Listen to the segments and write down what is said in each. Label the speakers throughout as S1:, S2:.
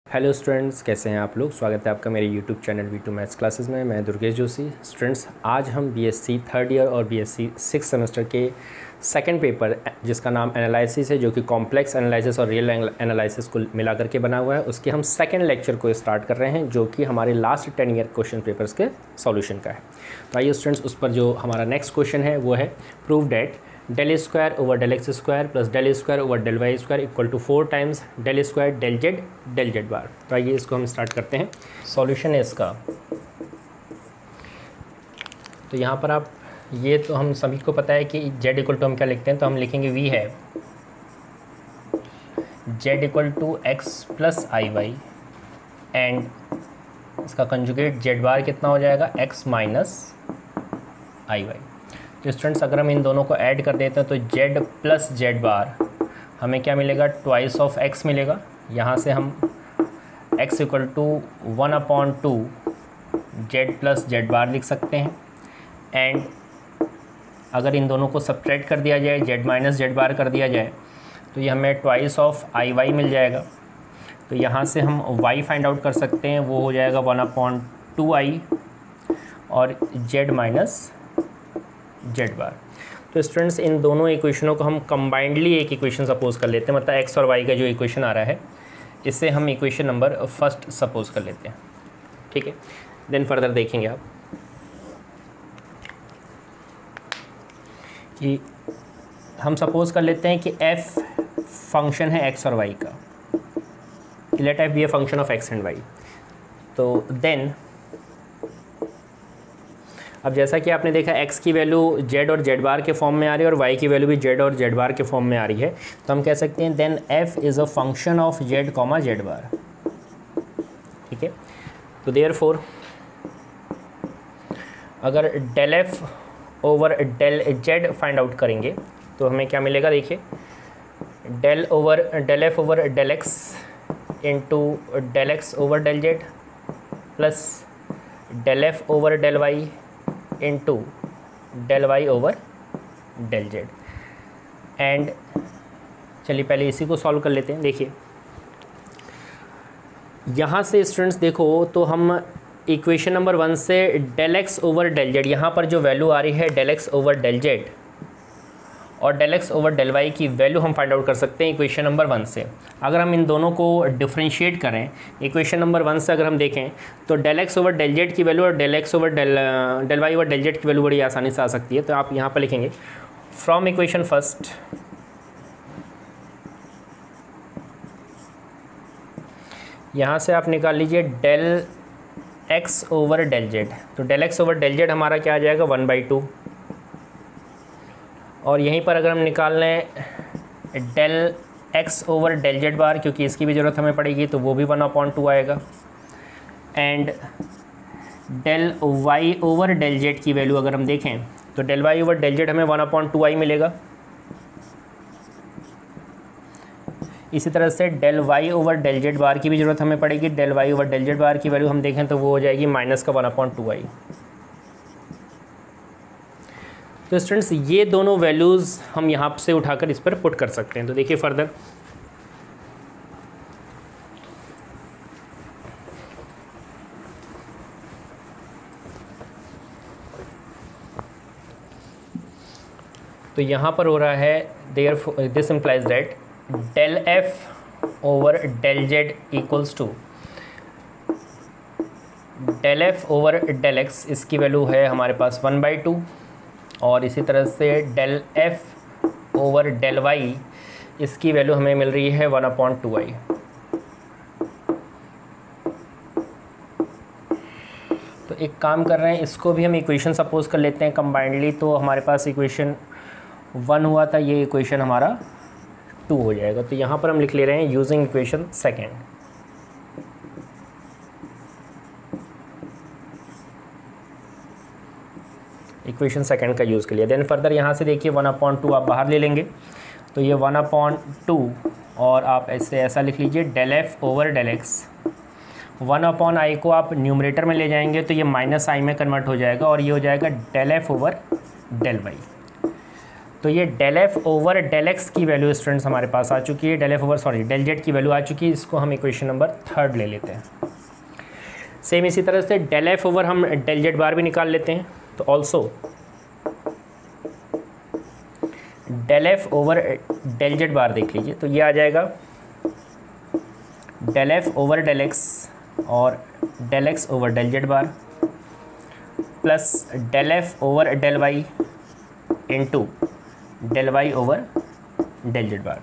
S1: Hello students, कैसे हैं आप लोग। स्वागत है आपका मेरे YouTube channel V2 maths classes में। मैं दुर्गेश जोशी। स्टूडेंट्स, आज हम बीएससी थर्ड ईयर और बीएससी सिक्स सेमेस्टर के सेकंड पेपर जिसका नाम एनालिसिस है, जो कि कॉम्प्लेक्स एनालिसिस और रियल एनालिसिस को मिला करके बना हुआ है, उसके हम सेकंड लेक्चर को स्टार्ट कर रहे हैं, जो कि हमारे लास्ट 10 ईयर क्वेश्चन पेपर्स के सॉल्यूशन का है। तो आइए स्टूडेंट्स, उस पर जो हमारा नेक्स्ट क्वेश्चन है वो है prove that del square over del x square plus del square over del y square equal to 4 times del square del z bar. तो आइए इसको हम स्टार्ट करते हैं। सॉल्यूशन है इसका। तो यहाँ पर आप ये तो हम सभी को पता है कि जेड इक्वल टू हम क्या लिखते हैं, तो हम लिखेंगे वी है z equal to x plus i y and इसका कंजुगेट जेड बार कितना हो जाएगा, एक्स माइनस आई वाई। तो स्टूडेंट्स, अगर हम इन दोनों को ऐड कर देते हैं तो जेड प्लस जेड बार हमें क्या मिलेगा, ट्वाइस ऑफ एक्स मिलेगा। यहाँ से हम x equal to 1/2 z plus z bar लिख सकते हैं। एंड अगर इन दोनों को सब्ट्रैक्ट कर दिया जाए, जेड माइनस जेड बार कर दिया जाए, तो ये हमें ट्वाइस ऑफ आई वाई मिल जाएगा। तो यहाँ से हम y फाइंड आउट कर सकते हैं, वो हो जाएगा 1/2i और जेड माइनस जेड बार। तो स्टूडेंट्स, इन दोनों इक्वेशनों को हम कंबाइंडली एक इक्वेशन सपोज कर लेते हैं, मतलब एक्स और वाई का जो इक्वेशन आ रहा है, इससे हम इक्वेशन नंबर फर्स्ट सपोज कर लेते हैं। ठीक है, देन फर्दर देखेंगे आप कि हम सपोज कर लेते हैं कि एफ फंक्शन है एक्स और वाई का, let f be a function of x and y. तो देन अब जैसा कि आपने देखा, x की वैल्यू z और z बार के फॉर्म में आ रही है और y की वैल्यू भी z और z बार के फॉर्म में आ रही है, तो हम कह सकते हैं then f is a function of z comma z bar. ठीक है, तो देयरफॉर अगर del f over del z find out करेंगे तो हमें क्या मिलेगा, देखिए del f over del x into del x over del z plus del f over del y into del y over del z. And चलिए पहले इसी को सॉल्व कर लेते हैं। देखिए यहाँ से स्टूडेंट्स देखो, तो हम इक्वेशन नंबर 1 से del x over del z, यहाँ पर जो वैल्यू आ रही है del x over del z और del x over del y की वैल्यू हम फाइंड आउट कर सकते हैं इक्वेशन नंबर 1 से। अगर हम इन दोनों को डिफरेंशिएट करें इक्वेशन नंबर 1 से, अगर हम देखें तो del x over del z की वैल्यू और del x over del y over del z की वैल्यू बड़ी आसानी से आ सकती है। तो आप यहाँ पर लिखेंगे फ्रॉम इक्वेशन फर्स्ट यहाँ से आप निकाल लीजिए del x over del z. तो del x over del z हमारा क्या आ जाएगा, 1/2। और यहीं पर अगर हम निकाल लें del x over del z bar, क्योंकि इसकी भी ज़रूरत हमें पड़ेगी, तो वो भी 1/2 आएगा। And del y over del z की वैल्यू अगर हम देखें तो del y over del z हमें 1/2i मिलेगा। इसी तरह से del y over del z bar की भी ज़रूरत हमें पड़ेगी। Del y over del z bar की वैल्यू हम देखें तो वो हो जाएगी माइनस का 1/2i। तो स्टूडेंट्स, ये दोनों वैल्यूज़ हम यहाँ से उठाकर इस पर पुट कर सकते हैं। तो देखिए फर्दर, तो यहाँ पर हो रहा है this implies that del f over del z equals to del f over del x, इसकी वैल्यू है हमारे पास 1/2। और इसी तरह से del f over del y, इसकी वैल्यू हमें मिल रही है 1/2i। तो एक काम कर रहे हैं, इसको भी हम इक्वेशन सपोज कर लेते हैं कंबाइंडली। तो हमारे पास इक्वेशन 1 हुआ था, ये इक्वेशन हमारा 2 हो जाएगा। तो यहाँ पर हम लिख ले रहे हैं using equation second. Equation second का यूज़ कर लिया। देन फर्दर यहाँ से देखिए 1/2 आप बाहर ले लेंगे, तो ये 1/2 और आप ऐसे ऐसा लिख लीजिए del f over del x. 1/i को आप न्यूमरेटर में ले जाएंगे तो ये -i में कन्वर्ट हो जाएगा और ये हो जाएगा del f over del y. तो ये del f over del x की वैल्यू स्टूडेंट्स हमारे पास आ चुकी है, del f over sorry del z की वैल्यू आ चुकी है। इसको हम इक्वेशन नंबर 3 ले लेते हैं। सेम इसी तरह से डेल एफ ओवर हम डेल जेड बार भी निकाल लेते हैं। तो also del f over del z bar देख लीजिए, तो ये आ जाएगा del f over del x और del x over del z bar plus del f over del y into del y over del z bar.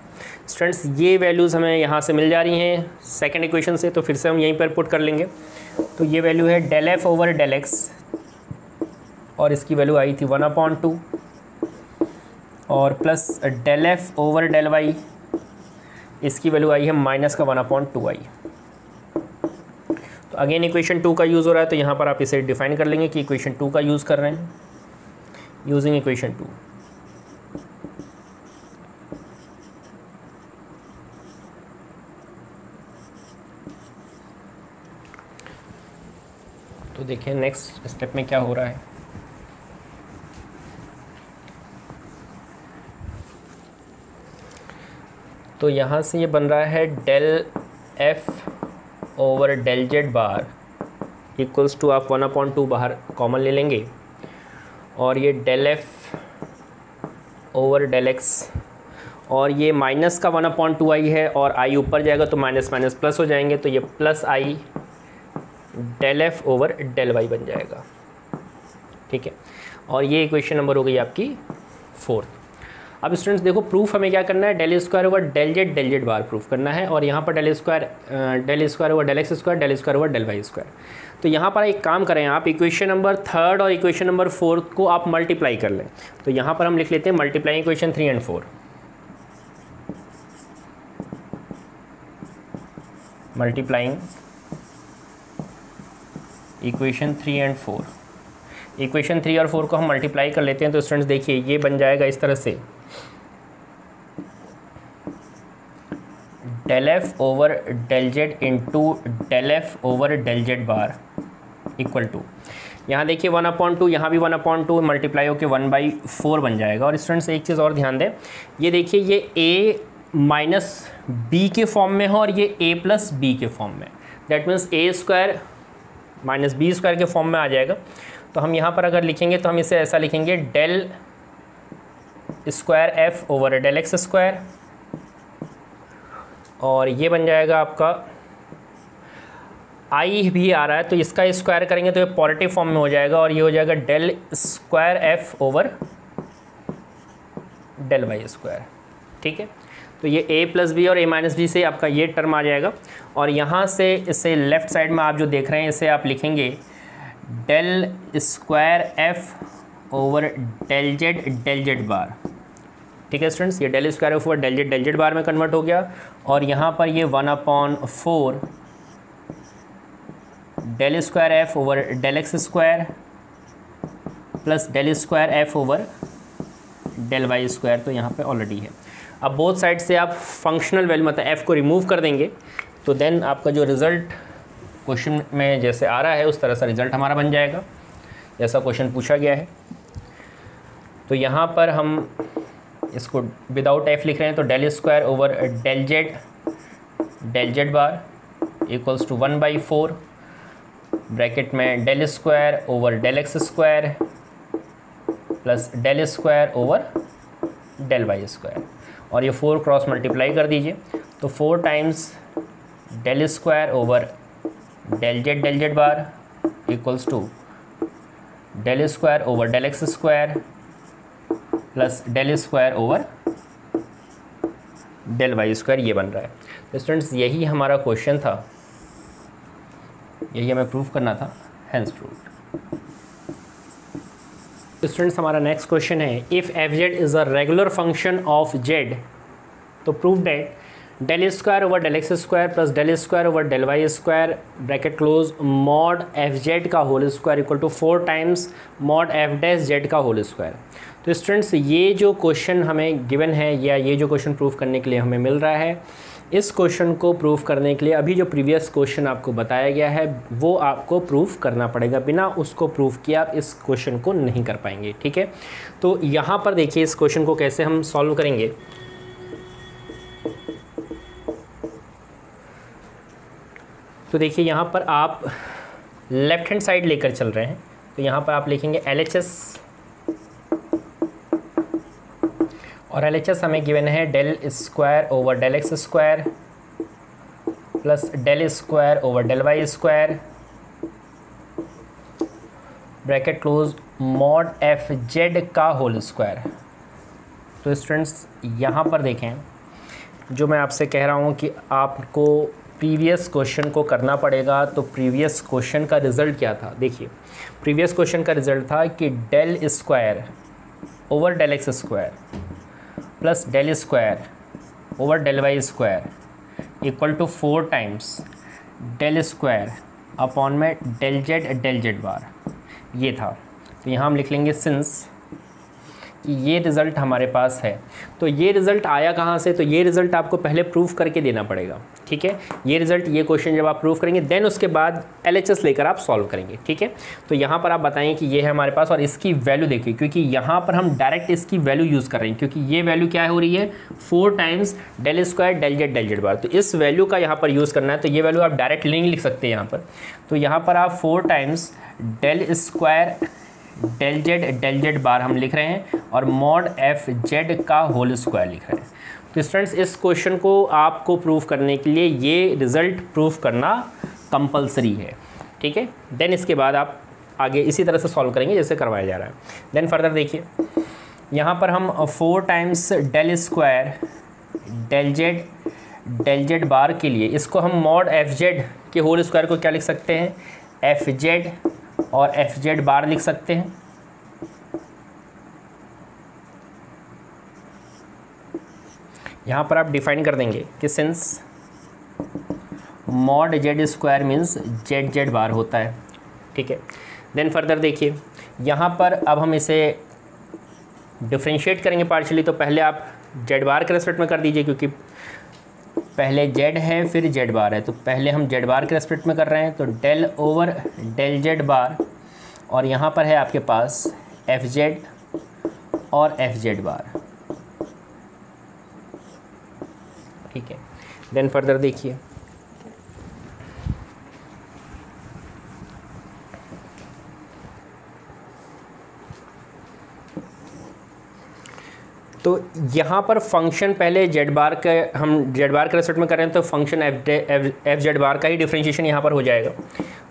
S1: Students ये values हमें यहाँ से मिल जा रही हैं सेकेंड इक्वेशन से, तो फिर से हम यहीं पर पुट कर लेंगे। तो ये वैल्यू है del f over del x और इसकी वैल्यू आई थी 1/2 और plus del f over del y, इसकी वैल्यू आई है -1/2i। तो अगेन इक्वेशन 2 का यूज़ हो रहा है, तो यहाँ पर आप इसे डिफाइन कर लेंगे कि इक्वेशन 2 का यूज़ कर रहे हैं, यूजिंग इक्वेशन 2। तो देखिए नेक्स्ट स्टेप में क्या हो रहा है। तो यहाँ से ये बन रहा है del f over del z bar equals to आप 1/2 बाहर कॉमन ले लेंगे और ये del f over del x और ये माइनस का 1/2i है और i ऊपर जाएगा तो माइनस माइनस प्लस हो जाएंगे, तो ये plus i del f over del y बन जाएगा। ठीक है, और ये इक्वेशन नंबर हो गई आपकी 4। अब स्टूडेंट्स देखो प्रूफ हमें क्या करना है, del square over del z bar proof करना है और यहाँ पर del square over del x square, del square over del y square. तो यहाँ पर एक काम करें आप, इक्वेशन नंबर 3 और इक्वेशन नंबर 4 को आप मल्टीप्लाई कर लें। तो यहाँ पर हम लिख लेते हैं multiply equation 3 and 4, multiplying equation 3 and 4। Equation 3 और 4 को हम मल्टीप्लाई कर लेते हैं। तो स्टूडेंट्स देखिए ये बन जाएगा इस तरह से, del f over del z into del f over del z bar equal to, यहाँ देखिए 1/2, यहाँ भी 1/2 मल्टीप्लाई होकर 1/4 बन जाएगा। और स्टूडेंट्स एक चीज़ और ध्यान दें, ये देखिए ये a माइनस बी के फॉर्म में है और ये a प्लस बी के फॉर्म में, that means a square minus b square के फॉर्म में आ जाएगा। तो हम यहाँ पर अगर लिखेंगे तो हम इसे ऐसा लिखेंगे del square f over del x square और ये बन जाएगा आपका आई भी आ रहा है तो इसका स्क्वायर करेंगे तो ये पॉजिटिव फॉर्म में हो जाएगा और ये हो जाएगा del square f over del y square. ठीक है, तो ये a प्लस बी और a माइनस बी से आपका ये टर्म आ जाएगा और यहाँ से इसे लेफ़्ट साइड में आप जो देख रहे हैं इसे आप लिखेंगे del square f over del z bar. ठीक है स्टूडेंट्स, ये del square f over del z bar में कन्वर्ट हो गया और यहाँ पर ये 1/4 del square f over del x square plus del square f over del y square, तो यहाँ पे ऑलरेडी है। अब बोथ साइड से आप फंक्शनल वैल्यू मतलब f को रिमूव कर देंगे तो देन आपका जो रिज़ल्ट क्वेश्चन में जैसे आ रहा है उस तरह सा रिज़ल्ट हमारा बन जाएगा जैसा क्वेश्चन पूछा गया है। तो यहाँ पर हम इसको विदाउट f लिख रहे हैं तो del square over del z bar equals to 1/4 bracket में del square over del x square plus del square over del y square और ये 4 क्रॉस मल्टीप्लाई कर दीजिए तो 4 times del square over del z bar equals to del square over del x square plus del square over del y square, ये बन रहा है। तो स्टूडेंट्स यही हमारा क्वेश्चन था, यही हमें प्रूफ करना था, हेंस प्रूव्ड। स्टूडेंट्स हमारा नेक्स्ट क्वेश्चन है, if f z is a regular function of z तो prove that del square over del x square plus del square over del y square bracket close mod f z का whole square equal to 4 times mod f dash z का whole square. तो students ये जो question हमें given है या ये जो क्वेश्चन प्रूफ करने के लिए हमें मिल रहा है इस क्वेश्चन को प्रूव करने के लिए अभी जो प्रीवियस क्वेश्चन आपको बताया गया है वो आपको प्रूव करना पड़ेगा, बिना उसको प्रूव किए आप इस क्वेश्चन को नहीं कर पाएंगे। ठीक है, तो यहाँ पर देखिए इस क्वेश्चन को कैसे हम सॉल्व करेंगे। तो देखिए यहाँ पर आप लेफ्ट हैंड साइड लेकर चल रहे हैं, तो यहाँ पर आप लिखेंगे LHS, और LHS हमें गिवन है del square over del x square plus del square over del y square bracket close mod f z का होल स्क्वायर। तो स्टूडेंट्स यहाँ पर देखें, जो मैं आपसे कह रहा हूँ कि आपको प्रीवियस क्वेश्चन को करना पड़ेगा। तो प्रीवियस क्वेश्चन का रिज़ल्ट क्या था, देखिए प्रीवियस क्वेश्चन का रिज़ल्ट था कि del square over del x square plus del square over del y square equal to 4 times del square upon में डेल जेड बार, ये था। तो यहाँ हम लिख लेंगे सिंस कि ये रिज़ल्ट हमारे पास है। तो ये रिज़ल्ट आया कहाँ से, तो ये रिज़ल्ट आपको पहले प्रूफ करके देना पड़ेगा। ठीक है, ये रिज़ल्ट, ये क्वेश्चन जब आप प्रूफ करेंगे देन उसके बाद LHS लेकर आप सॉल्व करेंगे। ठीक है, तो यहाँ पर आप बताएं कि ये है हमारे पास, और इसकी वैल्यू देखिए, क्योंकि यहाँ पर हम डायरेक्ट इसकी वैल्यू यूज़ कर रहे हैं, क्योंकि ये वैल्यू क्या हो रही है 4 times del square del z bar. तो इस वैल्यू का यहाँ पर यूज़ करना है, तो ये वैल्यू आप डायरेक्ट नहीं लिख सकते यहाँ पर। तो यहाँ पर आप 4 times del square del z bar हम लिख रहे हैं, और मॉड एफ जेड का होल स्क्वायर लिख रहे हैं। तो स्टूडेंट्स इस क्वेश्चन को आपको प्रूफ करने के लिए ये रिज़ल्ट प्रूफ करना कंपलसरी है। ठीक है, देन इसके बाद आप आगे इसी तरह से सॉल्व करेंगे जैसे करवाया जा रहा है। देन फर्दर देखिए, यहाँ पर हम 4 times del square del z bar के लिए इसको हम मॉड एफ जेड के होल स्क्वायर को क्या लिख सकते हैं, एफ जेड और एफ जेड बार लिख सकते हैं। यहाँ पर आप डिफाइन कर देंगे कि since mod z square means z bar होता है। ठीक है, देन फर्दर देखिए, यहाँ पर अब हम इसे डिफ्रेंशिएट करेंगे पार्शियली। तो पहले आप जेड बार के रेस्पेक्ट में कर दीजिए, क्योंकि पहले जेड है फिर जेड बार है, तो पहले हम जेड बार के रेस्पेक्ट में कर रहे हैं। तो डेल ओवर डेल जेड बार, और यहाँ पर है आपके पास एफ जेड और एफ जेड बार। ठीक है, देन फर्दर देखिए, तो यहाँ पर फंक्शन पहले जेड बार के, हम जेड बार के रेस्पेक्ट में कर रहे हैं, तो फंक्शन एफ जेड बार का ही डिफरेंशिएशन यहाँ पर हो जाएगा।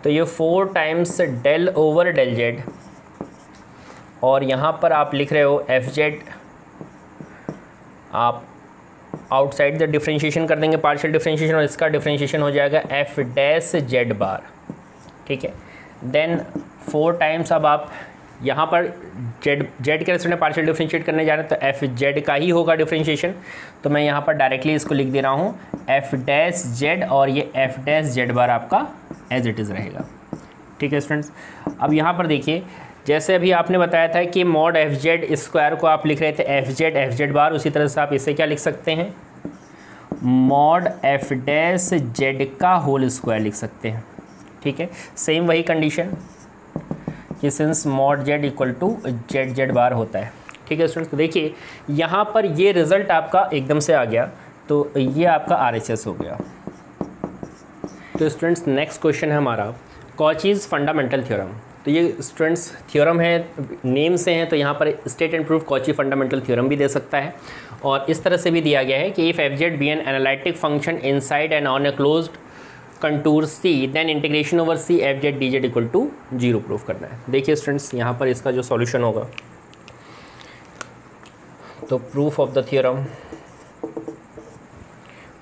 S1: तो ये 4 times del over del z, और यहाँ पर आप लिख रहे हो एफ जेड, आप आउटसाइड द डिफरेंशिएशन कर देंगे पार्शियल डिफरेंशिएशन, और इसका डिफरेंशिएशन हो जाएगा एफ डैश जेड बार। ठीक है, देन 4 टाइम्स, अब आप यहाँ पर जेड के रेस्पेक्ट में पार्शियल डिफरेंशिएट करने जा रहे हैं, तो एफ जेड का ही होगा डिफरेंशिएशन। तो मैं यहाँ पर डायरेक्टली इसको लिख दे रहा हूँ एफ डैश जेड, और ये एफ डैश जेड बार आपका एज इट इज़ रहेगा। ठीक है स्टूडेंट्स, अब यहाँ पर देखिए, जैसे अभी आपने बताया था कि मॉड एफ जेड स्क्वायर को आप लिख रहे थे एफ जेड बार, उसी तरह से आप इसे क्या लिख सकते हैं, मॉड एफ डैश जेड का होल स्क्वायर लिख सकते हैं। ठीक है, सेम वही कंडीशन कि since mod z equal to z bar होता है। ठीक है स्टूडेंट्स, तो देखिए यहाँ पर ये रिज़ल्ट आपका एकदम से आ गया, तो ये आपका RHS हो गया। तो स्टूडेंट्स नेक्स्ट क्वेश्चन है हमारा कॉचीज़ फंडामेंटल थ्योरम। तो ये स्टूडेंट्स थ्योरम है, नेम से हैं, तो यहाँ पर state and proof Cauchy fundamental theorem भी दे सकता है, और इस तरह से भी दिया गया है कि if f z be an analytic function inside and on a closed contour C, then integration over C F Z D z equal to 0 proof करना है। देखिए स्टूडेंट्स यहाँ पर इसका जो सॉल्यूशन होगा, तो प्रूफ ऑफ द थ्योरम,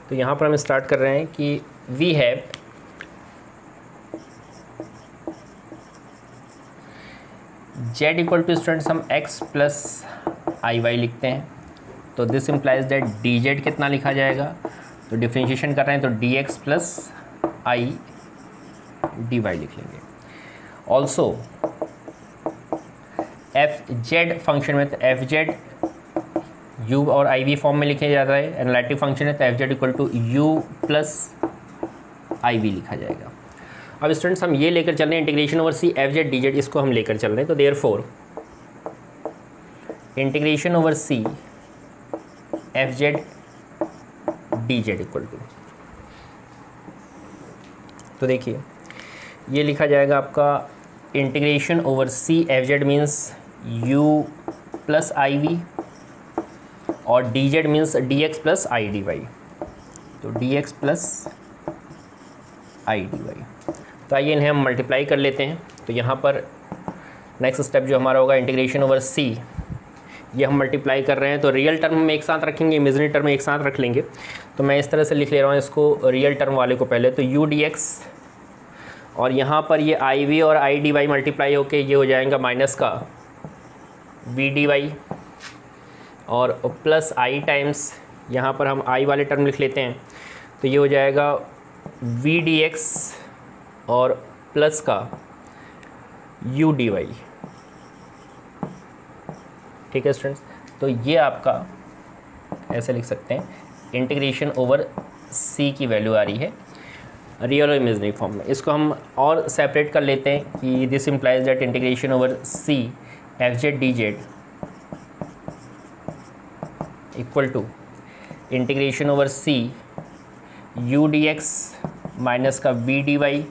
S1: तो यहाँ पर हम स्टार्ट कर रहे हैं कि we have z equal to students हम x प्लस आई वाई लिखते हैं, तो this implies that d z कितना लिखा जाएगा, तो डिफ्रेंशिएशन कर रहे हैं तो d x plus i d y लिख लेंगे। ऑल्सो एफ जेड फंक्शन में, तो एफ जेड u और आई वी फॉर्म में लिखे जाता है, एनालिटिक फंक्शन है, तो f Z equal to u plus i v लिखा जाएगा। अब स्टूडेंट्स हम ये लेकर चल रहे हैं integration over C F Z D z, इसको हम लेकर चल रहे हैं, तो therefore integration over C F Z D z equal to, तो देखिए ये लिखा जाएगा आपका integration over C F z means u plus i v और d z means d x plus i d y, तो d x plus i d y. तो आइए इन्हें हम मल्टीप्लाई कर लेते हैं। तो यहाँ पर नेक्स्ट स्टेप जो हमारा होगा इंटीग्रेशन ओवर सी, ये हम मल्टीप्लाई कर रहे हैं, तो रियल टर्म हम एक साथ रखेंगे, इमेजिनरी टर्म एक साथ रख लेंगे। तो मैं इस तरह से लिख ले रहा हूँ इसको, रियल टर्म वाले को पहले, तो यू डी एक्स और यहाँ पर ये आई वी और आई डी वाई मल्टीप्लाई होके ये हो जाएगा माइनस का वी डी वाई और प्लस आई टाइम्स, यहाँ पर हम आई वाले टर्म लिख लेते हैं, तो ये हो जाएगा वी डी एक्स और प्लस का यू डी वाई। ठीक है स्टूडेंट्स, तो ये आपका ऐसे लिख सकते हैं इंटीग्रेशन ओवर सी की वैल्यू आ रही है रियल और इमेजिनरी फॉर्म में। इसको हम और सेपरेट कर लेते हैं कि this implies that integration over C F Z D z equal to integration over c u d x minus का वी डी वाई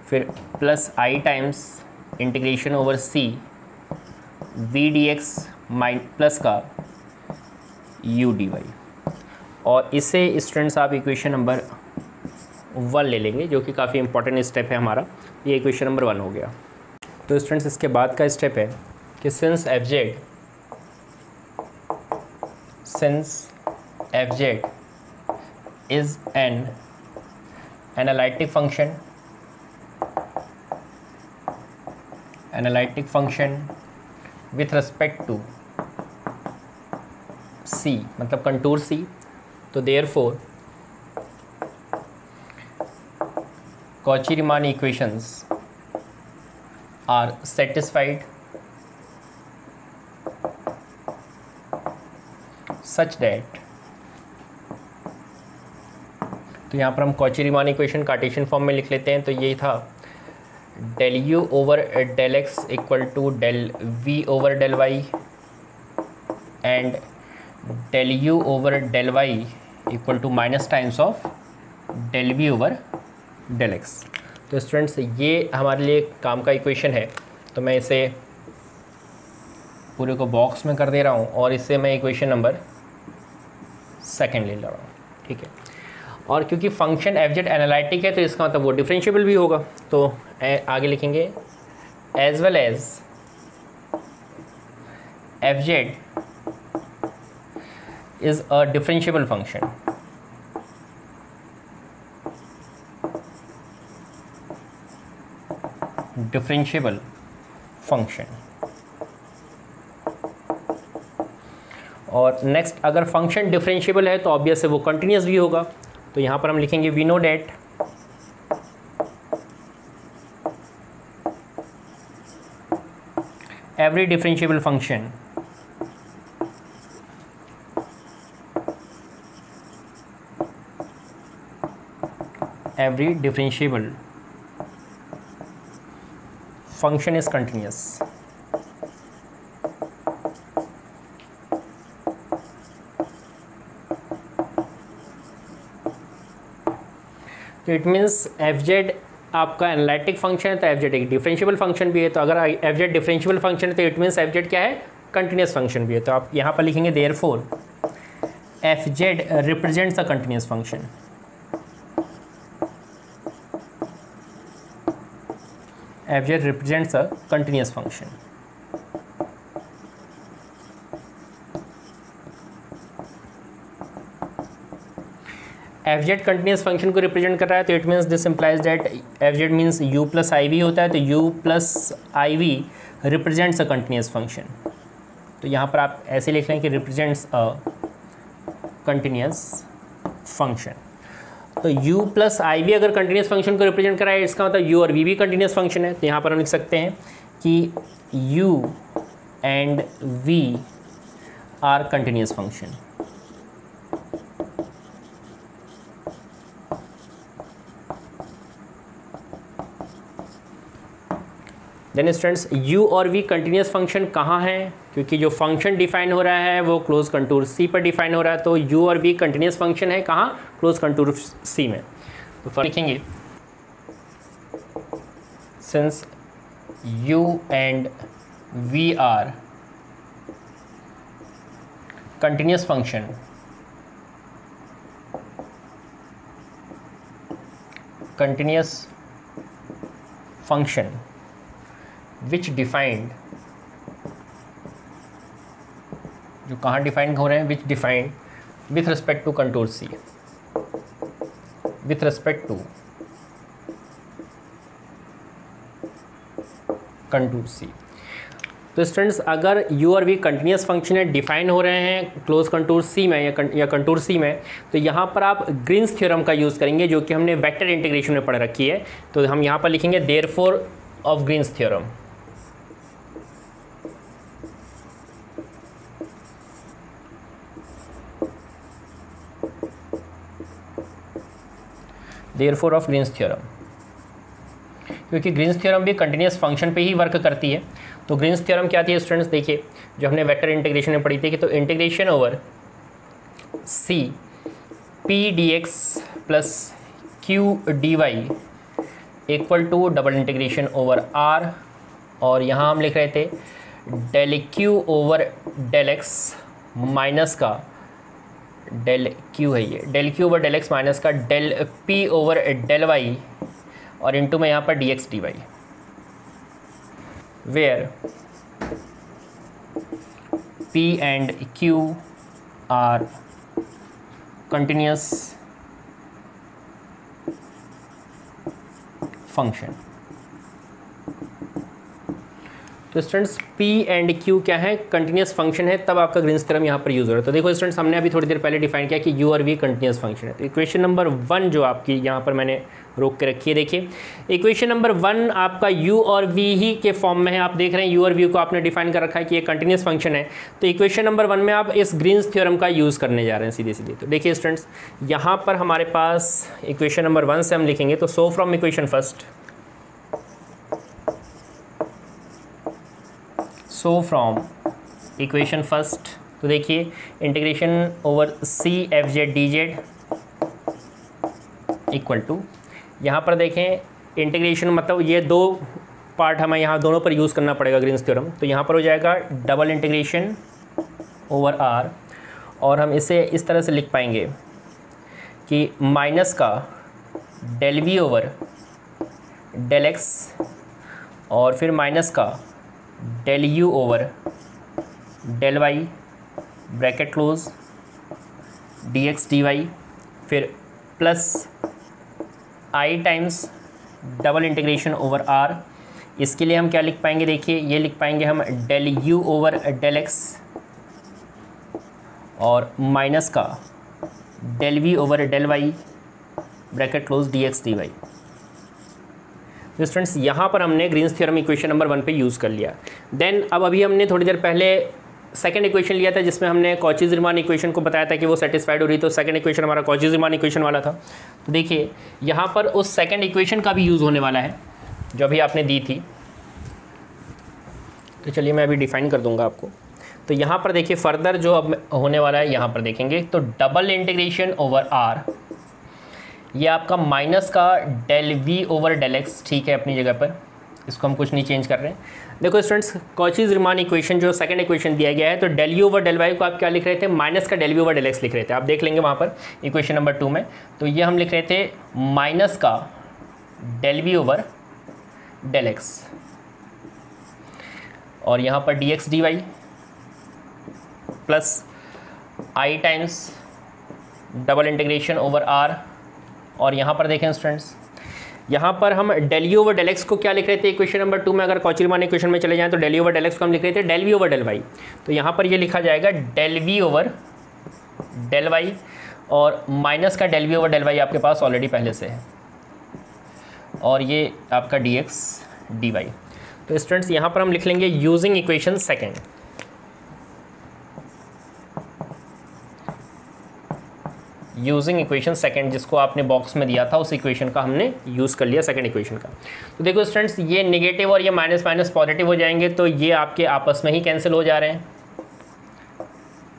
S1: फिर प्लस आई times integration over c v d x plus का u d y. और इसे students आप equation number 1 ले लेंगे, जो कि काफ़ी इंपॉर्टेंट स्टेप है हमारा। ये इक्वेशन नंबर 1 हो गया। तो स्टूडेंट्स इसके बाद का स्टेप है कि since f z is an analytic function with respect to C, मतलब कंटूर सी, तो therefore Cauchy-Riemann equations are satisfied such that, तो यहाँ पर हम Cauchy-Riemann इक्वेशन कार्टेशियन फॉर्म में लिख लेते हैं। तो यही था del you over del x equal to del we over del y and del you over del y equal to minus times of del we over del x. तो students ये हमारे लिए काम का इक्वेशन है, तो मैं इसे पूरे को बॉक्स में कर दे रहा हूँ और इससे मैं इक्वेशन नंबर 2 ले रहा हूँ। ठीक है, और क्योंकि फंक्शन एफ जेड एनालिटिक है तो इसका मतलब वो डिफरेंशिएबल भी होगा, तो आगे लिखेंगे as well as f z is a differentiable function. Differentiable function. और नेक्स्ट, अगर फंक्शन डिफरेंशिएबल है तो ऑब्वियस है वो कंटिन्यूस भी होगा। तो यहाँ पर हम लिखेंगे we know that every differentiable function function is continuous। तो इट मीन्स एफ जेड आपका एनालिटिक फंक्शन है, तो एफ जेड एक डिफरेंशिएबल फंक्शन भी है। तो अगर एफ जेड डिफरेंशिएबल फंक्शन है तो इट मीन्स एफ जेड क्या है, कंटिन्यूस फंक्शन भी है। तो आप यहाँ पर लिखेंगे therefore f z represents a continuous function. F z represents a continuous function. F z continuous function को रिप्रेजेंट कर रहा है, तो it means this implies that F z means u plus i v होता है, तो u plus i v represents a continuous function. तो यहाँ पर आप ऐसे लिख लें कि रिप्रेजेंट्स अ कंटिन्यूस फंक्शन। तो u प्लस आई वी अगर कंटिन्यूस फंक्शन को रिप्रेजेंट करा है, इसका मतलब u और v भी कंटिन्यूस फंक्शन है। तो यहाँ पर हम लिख सकते हैं कि u and v are continuous function. Then students u और v कंटिन्यूस फंक्शन कहाँ है, क्योंकि जो फंक्शन डिफाइन हो रहा है वो क्लोज कंटूर c पर डिफाइन हो रहा है, तो u और v कंटिन्यूस फंक्शन है कहाँ, क्लोज कंटूर c में। तो फर्क लिखेंगे, since u and v are continuous function, which defined, जो कहाँ डिफाइंड हो रहे हैं, which defined with respect to contour C, with respect to contour C. तो स्टूडेंट्स अगर u और v कंटिन्यूस फंक्शन है, डिफाइन हो रहे हैं क्लोज कंटूर सी में या कंटूर सी में, तो यहाँ पर आप ग्रीन्स थ्योरम का यूज़ करेंगे, जो कि हमने वेक्टर इंटीग्रेशन में पढ़ रखी है। तो हम यहाँ पर लिखेंगे therefore of greens theorem. Therefore of greens theorem, क्योंकि ग्रीन्स थ्योरम भी कंटिन्यूस फंक्शन पे ही वर्क करती है। तो ग्रीन्स थ्योरम क्या थी स्टूडेंट्स, देखिए जो हमने वेक्टर इंटीग्रेशन में पढ़ी थी कि तो integration over C P D x plus Q D Y equal to double integration over are, और यहाँ हम लिख रहे थे del Q over del X minus का डेल क्यू है, ये del Q over del X minus का del P over del Y, और इनटू में यहाँ पर D x D Y, where P and Q are continuous function। तो students P and Q क्या है, कंटिन्यूस फंक्शन है, तब आपका ग्रीन्स थ्योरम यहाँ पर यूज़ हो रहा है। तो देखो स्टूडेंट्स हमने अभी थोड़ी देर पहले डिफाइन किया कि U और V कंटिन्यूस फंक्शन है। तो इक्वेशन नंबर 1 जो आपकी यहाँ पर मैंने रोक के रखी है, देखिए इक्वेशन नंबर 1 आपका U और V ही के फॉर्म में है। आप देख रहे हैं U और V को आपने डिफाइन कर रखा है कि ये कंटिन्यूस फंक्शन है। तो इक्वेशन नंबर 1 में आप इस ग्रीन्स थ्योरम का यूज़ करने जा रहे हैं सीधे सीधे। तो देखिए स्टूडेंट्स यहाँ पर हमारे पास इक्वेशन नंबर 1 से हम लिखेंगे, तो so from equation first, so from equation first, तो देखिए integration over C F Z D z equal to, यहाँ पर देखें इंटीग्रेशन मतलब ये दो पार्ट हमें यहाँ दोनों पर यूज़ करना पड़ेगा ग्रीन्स थ्योरम। तो यहाँ पर हो जाएगा डबल इंटीग्रेशन ओवर आर, और हम इसे इस तरह से लिख पाएंगे कि माइनस का del we over del x, और फिर माइनस का del you over del Y bracket close D x D Y, फिर प्लस आई times double integration over R. इसके लिए हम क्या लिख पाएंगे, देखिए ये लिख पाएंगे हम del you over del x, और माइनस का del we over del Y bracket close D x D y. तो स्टूडेंट्स यहाँ पर हमने ग्रीन्स थ्योरम इक्वेशन नंबर 1 पे यूज़ कर लिया। देन अब अभी हमने थोड़ी देर पहले सेकंड इक्वेशन लिया था, जिसमें हमने कॉची-रीमान इक्वेशन को बताया था कि वो सेटिस्फाइड हो रही, तो सेकंड इक्वेशन हमारा कॉची-रीमान इक्वेशन वाला था। तो देखिए यहाँ पर उस सेकंड इक्वेशन का भी यूज़ होने वाला है जो अभी आपने दी थी। तो चलिए मैं अभी डिफाइन कर दूंगा आपको। तो यहाँ पर देखिए फर्दर जो अब होने वाला है यहाँ पर देखेंगे, तो डबल इंटीग्रेशन ओवर आर, ये आपका माइनस का del we over del x, ठीक है अपनी जगह पर, इसको हम कुछ नहीं चेंज कर रहे हैं। देखो स्टूडेंट्स कॉची-रीमान इक्वेशन जो सेकंड इक्वेशन दिया गया है, तो del you over del y को आप क्या लिख रहे थे, माइनस का del we over del x लिख रहे थे। आप देख लेंगे वहाँ पर इक्वेशन नंबर 2 में, तो ये हम लिख रहे थे माइनस का del we over del x, और यहाँ पर D x D y plus I times double integration over are. और यहाँ पर देखें स्टूडेंट्स, यहाँ पर हम del you over del x को क्या लिख रहे थे इक्वेशन नंबर 2 में, अगर कॉची-रीमान इक्वेशन में चले जाएं तो del you over del x को हम लिख रहे थे del we over del y. तो यहाँ पर ये लिखा जाएगा del we over del Y, और माइनस का del we over del y आपके पास ऑलरेडी पहले से है, और ये आपका डी एक्स डी वाई। तो स्टूडेंट्स यहाँ पर हम लिख लेंगे using equation second, using equation second, जिसको आपने बॉक्स में दिया था उस इक्वेशन का हमने यूज़ कर लिया, सेकंड इक्वेशन का। तो देखो स्टूडेंट्स, ये नेगेटिव और ये माइनस माइनस पॉजिटिव हो जाएंगे, तो ये आपके आपस में ही कैंसिल हो जा रहे हैं,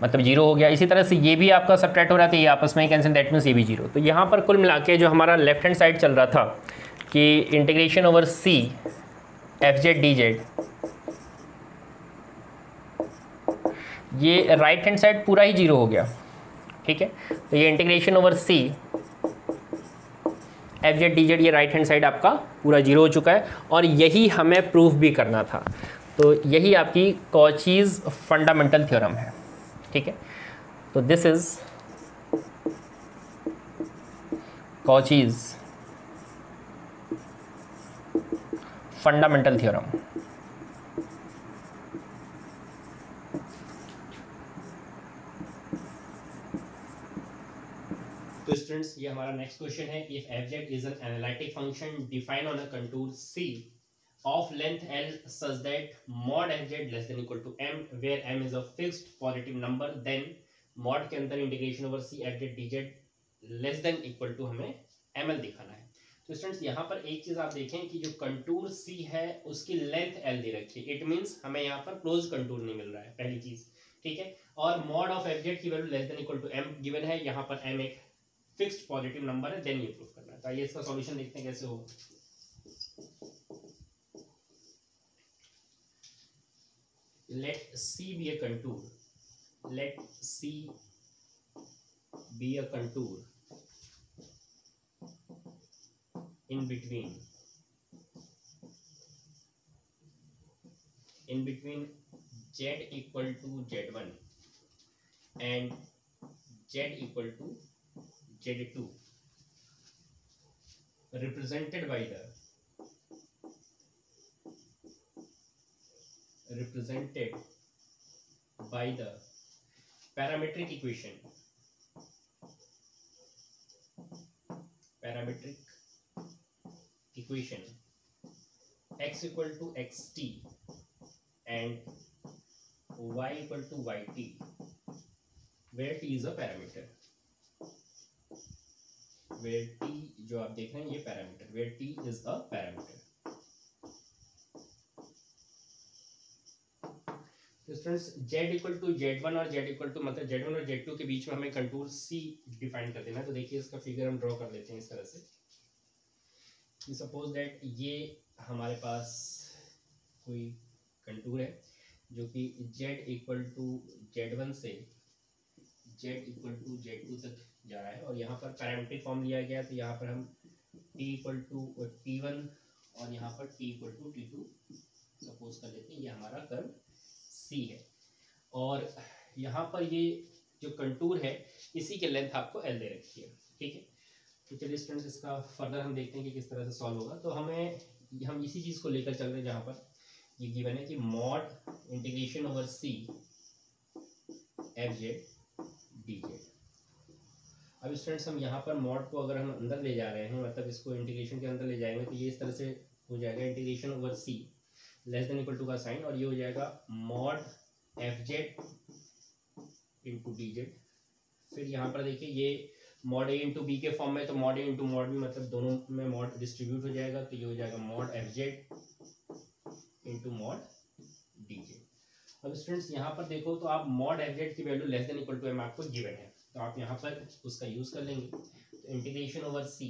S1: मतलब जीरो हो गया। इसी तरह से ये भी आपका सब्ट्रैक्ट हो रहा था, ये आपस में ही कैंसिल, दैट मीन्स ये भी जीरो। तो यहाँ पर कुल मिला के जो हमारा लेफ्ट हैंड साइड चल रहा था कि integration over C F Z D z, ये राइट हैंड साइड पूरा ही जीरो हो गया, ठीक है। तो ये integration over C F Z D z, ये राइट हैंड साइड आपका पूरा जीरो हो चुका है, और यही हमें प्रूफ भी करना था। तो यही आपकी कॉचीज़ फंडामेंटल थ्योरम है, ठीक है। तो this is Cauchy's fundamental theorem. तो स्टूडेंट्स, ये हमारा नेक्स्ट क्वेश्चन है। If f z is an analytic function defined on a contour c of length L such that mod f z less than equal to m where m is a fixed positive number, then mod के अंदर integration over C F Z D z less than equal to हमें ml दिखाना है। तो students, यहाँ पर एक चीज आप देखें कि जो कंटूर सी है उसकी लेंथ l दे रखी है, इट मींस हमें यहाँ पर क्लोज कंटूर नहीं मिल रहा है, पहली चीज, ठीक है। और मॉड ऑफ एफ जेड की value less than equal to m given है, यहाँ पर m एक फिक्स्ड पॉजिटिव नंबर है, देन ये प्रूफ करना है। तो आइए इसका सॉल्यूशन देखते हैं कैसे होगा। Let C be a contour. Let C be a contour in between Z equal to Z1 and Z equal to Z2, represented by the parametric equation x equal to xt and y equal to yt, where t is a parameter, where t जो आप देख रहे हैं ये parameter, where t is a parameter। Students, z equal to z1 और z equal to मतलब z1 और z2 के बीच में हमें कंटूर c डिफाइन कर देना है। तो देखिए इसका फिगर हम ड्रॉ कर लेते हैं इस तरह से। सपोज दैट ये हमारे पास कोई कंटूर है जो कि z इक्वल टू z1 से z इक्वल टू z2 तक जा रहा है, और यहाँ पर पैरामीट्रिक फॉर्म लिया गया, तो यहाँ पर हम t इक्वल टू t1 और यहाँ पर t equal to t2 suppose कर लेते हैं। ये हमारा कर्व C है, और यहाँ पर ये जो कंटूर है इसी के लेंथ आपको L दे रखी है, ठीक है। तो चलिए स्टूडेंट्स, इसका फर्दर हम देखते हैं कि किस तरह से सॉल्व होगा। तो हम इसी चीज़ को लेकर चल रहे हैं जहाँ पर ये गिवन है कि mod integration over C F Z D z. अब स्टूडेंट्स, हम यहाँ पर मॉड को अगर हम अंदर ले जा रहे हैं, मतलब इसको इंटीग्रेशन के अंदर ले जाएंगे, तो ये इस तरह से हो जाएगा integration over C less than equal to का साइन, और ये हो जाएगा mod f z into d z. फिर यहाँ पर देखिए ये मॉड ए इंटू बी के फॉर्म में, तो mod a into mod b मतलब दोनों में मॉड डिस्ट्रीब्यूट हो जाएगा, तो ये हो जाएगा mod f z into mod D z. अब स्टूडेंट्स, यहाँ पर देखो तो आप मॉड एफ जेड की value less than equal to m आपको गिवन है, तो आप यहाँ पर उसका यूज कर लेंगे। तो integration over c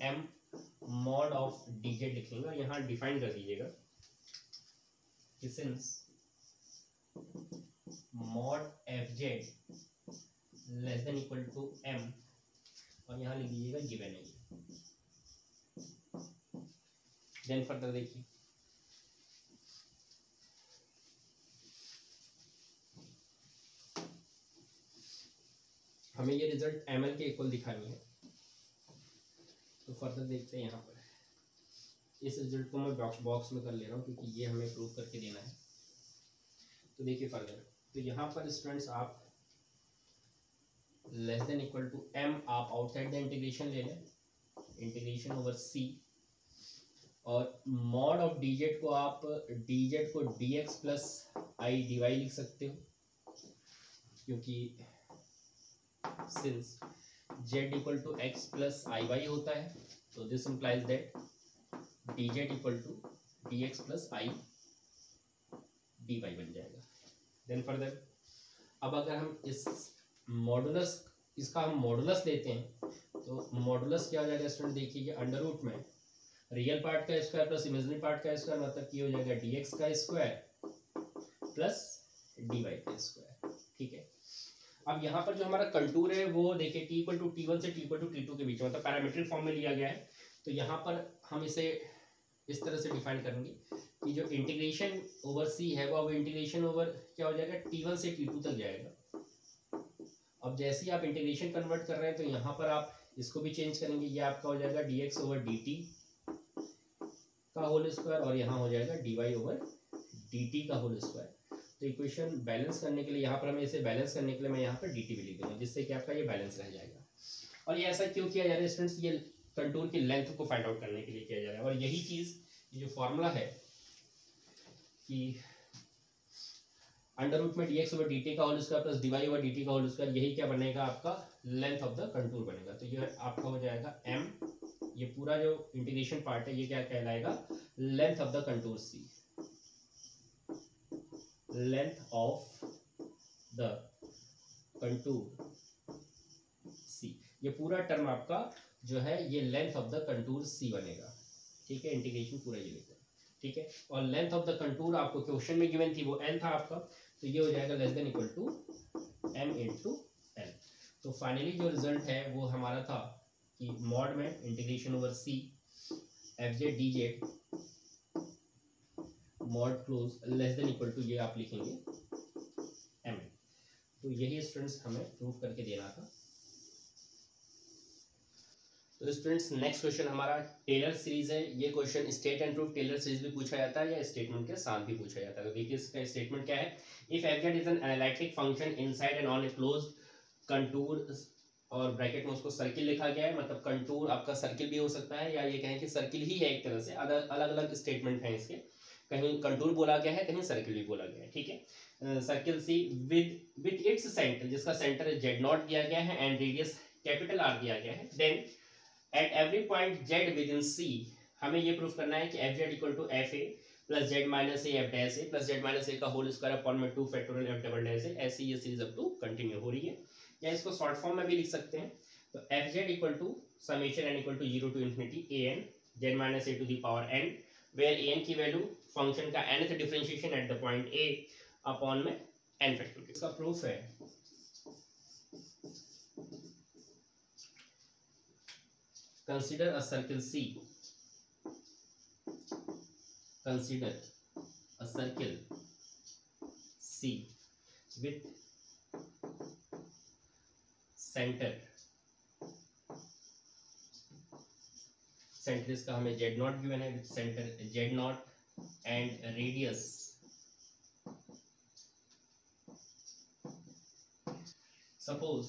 S1: m mod of d z लिख लेंगे, और यहाँ डिफाइन कर दीजिएगा since mod fz less than equal to m, और यहाँ लिख दीजिएगा गिवन है। देन फर्दर देखिए, हमें ये रिजल्ट ml के इक्वल दिखानी है। तो फर्दर देखते हैं, यहाँ पर इस रिजल्ट को मैं बॉक्स में कर ले रहा हूँ क्योंकि ये हमें प्रूव करके देना है। तो देखिए फर्दर, तो यहाँ पर स्टूडेंट्स आप less than equal to m आप आउटसाइड द इंटीग्रेशन ले लें, इंटीग्रेशन ओवर c, और मॉड ऑफ dz को आप dz को dx प्लस i dy लिख सकते हो, क्योंकि since z equal to x plus i y होता है तो this implies that d z equal to d x plus i d y बन जाएगा। देन फर्दर अब अगर हम इसका हम मॉडुलस लेते हैं तो मॉडुलस क्या हो जाएगा स्टूडेंट, देखिए ये अंडर रूट में रियल पार्ट का स्क्वायर प्लस इमेजिनरी पार्ट का स्क्वायर, मतलब कि हो जाएगा डी एक्स का स्क्वायर प्लस डी वाई का स्क्वायर। ठीक है, अब यहाँ पर जो हमारा कंटूर है वो देखिए T equal to T one से T equal to T two के बीच में, मतलब पैरामीट्रिक फॉर्म में लिया गया है। तो यहाँ पर हम इसे इस तरह से डिफाइन करेंगे कि जो इंटीग्रेशन ओवर सी है वो अब इंटीग्रेशन ओवर क्या हो जाएगा, टी वन से टी टू तक जाएगा। अब जैसे ही आप इंटीग्रेशन कन्वर्ट कर रहे हैं तो यहाँ पर आप इसको भी चेंज करेंगे, ये आपका हो जाएगा d x over D T का होल स्क्वायर और यहाँ हो जाएगा d Y over D T का होल स्क्वायर। तो इक्वेशन बैलेंस करने के लिए यहाँ पर हमें इसे बैलेंस करने के लिए मैं यहाँ पर डी टी भी लिख दूंगा, जिससे कि आपका ये बैलेंस रह जाएगा। और ये ऐसा क्यों किया जा रहा है स्टूडेंट्स, ये कंटूर की लेंथ को फाइंड आउट करने के लिए किया जा रहा है। और यही चीज़ जो फॉर्मूला है कि अंडर रूट में D x over D T का whole square plus D Y over D T का होल स्क्वायर, यही क्या बनेगा आपका लेंथ ऑफ द कंटूर बनेगा। तो ये आपका हो जाएगा एम, ये पूरा जो इंटीग्रेशन पार्ट है ये क्या कहलाएगा, length of the contour C, length of the contour C, ये पूरा टर्म आपका जो है ये length of the contour C बनेगा। ठीक है, इंटीग्रेशन पूरा ये लेते हैं। ठीक है, और लेंथ ऑफ द कंटूर आपको क्वेश्चन में गिवन थी वो एल था आपका, तो ये हो जाएगा less than equal to m into l. तो फाइनली जो रिजल्ट है वो हमारा था कि मॉड में integration over C F Z D z mod close less than equal to ये आप लिखेंगे एम। तो यही स्टूडेंट्स हमें प्रूव करके देना था। तो स्टूडेंट्स नेक्स्ट क्वेश्चन हमारा टेलर सीरीज है। ये question state and proof Taylor series भी पूछा जाता है या स्टेटमेंट के साथ भी पूछा जाता है। तो देखिए इसका स्टेटमेंट क्या है, if f z is an analytic function inside and on a closed contour, और ब्रैकेट में उसको सर्किल लिखा गया है, मतलब कंटूर आपका सर्किल भी हो सकता है या ये कहें कि सर्किल ही है एक तरह से, अलग अलग स्टेटमेंट हैं इसके, कहीं कंटूर बोला गया है कहीं सर्किल भी बोला गया है। ठीक है, circle c with its centre, जिसका सेंटर जेड नॉट दिया गया है एंड रेडियस कैपिटल आर दिया गया है, then at every point Z within C हमें ये प्रूफ करना है कि F Z equal to F A plus Z minus A F dash A plus Z minus ए का होल स्क्वायर अपॉन में 2 factorial F double dash A. ऐसी ये series अब टू कंटिन्यू हो रही है, या इसको शॉर्ट फॉर्म में भी लिख सकते हैं। तो f Z equal to summation n equal to 0 to infinity a n z minus A to the power n, where a n की वैल्यू फंक्शन का nth differentiation at the point A upon में n factorial. इसका proof है consider a circle C, consider a circle C with center इसका हमें z naught given है, with centre z naught and radius suppose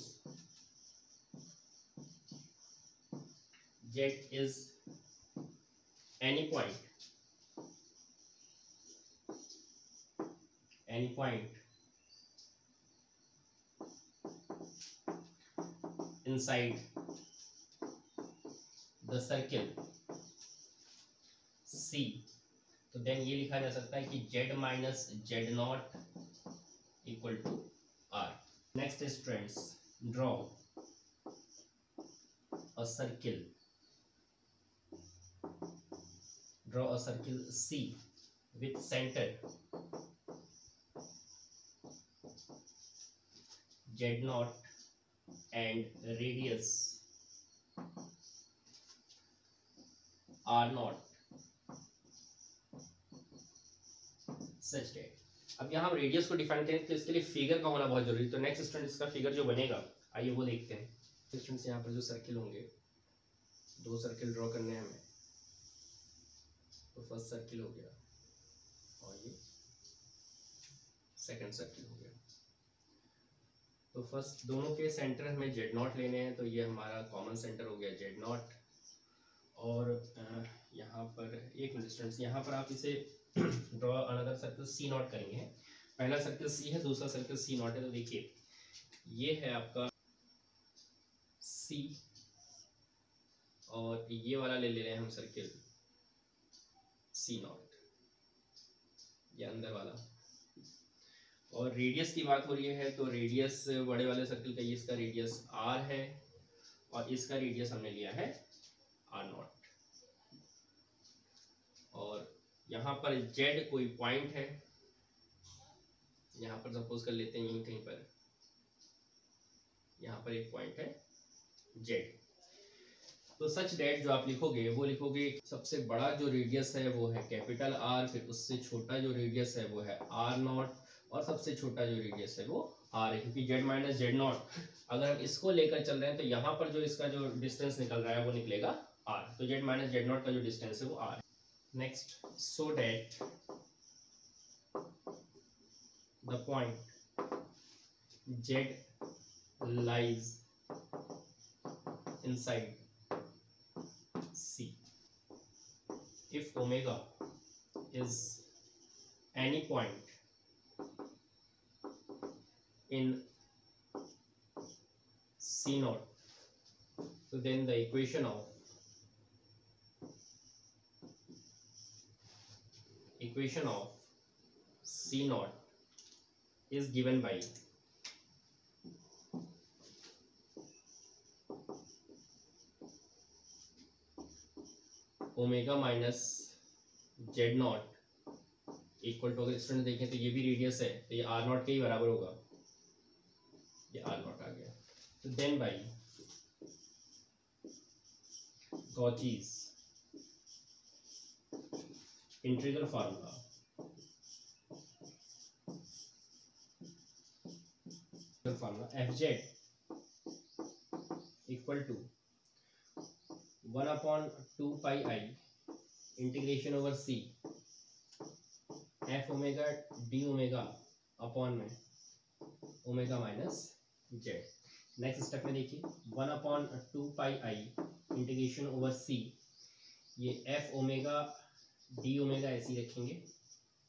S1: z is any point inside the circle C, तो then ये लिखा जा सकता है कि z minus z naught equal to r. Next students, draw a circle C with center z naught and radius r naught such that। अब यहाँ हम रेडियस को डिफाइन करें तो इसके लिए फिगर का होना बहुत जरूरी है। तो नेक्स्ट स्टूडेंट इसका फिगर जो बनेगा आइए वो देखते हैं। स्टूडेंट्स यहाँ पर जो सर्किल होंगे, 2 सर्किल ड्रॉ करने हैं हमें। तो फर्स्ट सर्किल हो गया और ये सेकंड सर्किल हो गया। तो फर्स्ट दोनों के सेंटर हमें जेड नॉट लेने हैं, तो ये हमारा कॉमन सेंटर हो गया जेड नॉट। और यहाँ पर एक मिनट स्टूडेंट्स, यहाँ पर आप इसे draw another circle c naught करेंगे। पहला सर्किल सी है, दूसरा सर्किल सी नॉट है। तो देखिए ये है आपका
S2: सी, और ये वाला ले रहे हैं हम सर्किल सी नॉट, ये अंदर वाला। और रेडियस की बात हो रही है तो रेडियस बड़े वाले सर्किल का, ये इसका रेडियस आर है और इसका रेडियस हमने लिया है आर नॉट। और यहाँ पर जेड कोई पॉइंट है, यहाँ पर सपोज कर लेते हैं यहीं कहीं पर, यहाँ पर एक पॉइंट है जेड। तो सच डेट जो आप लिखोगे वो लिखोगे सबसे बड़ा जो रेडियस है वो है कैपिटल आर, फिर उससे छोटा जो रेडियस है वो है आर नॉट, और सबसे छोटा जो रेडियस है वो आर है, क्योंकि जेड माइनस जेड नॉट अगर हम इसको लेकर चल रहे हैं तो यहाँ पर जो इसका जो डिस्टेंस निकल रहा है वो निकलेगा आर, तो जेड माइनस जेड नॉट का जो डिस्टेंस है वो आर है। Next, so that the point z lies inside C, if omega is any point in C naught, so then the equation of C naught is given by omega minus z naught equal to, अगर student देखें तो ये भी radius है तो ये are not के ही बराबर होगा, ये आर नॉट आ गया। तो then by Cauchy's integral formula, F Z equal to 1/2 pi I integration over C F omega D omega upon में omega minus Z. Next step में देखिए 1/2 पाई आई इंटीग्रेशन ओवर सी, ये एफ ओमेगा डी ओमेगा ऐसे ही रखेंगे,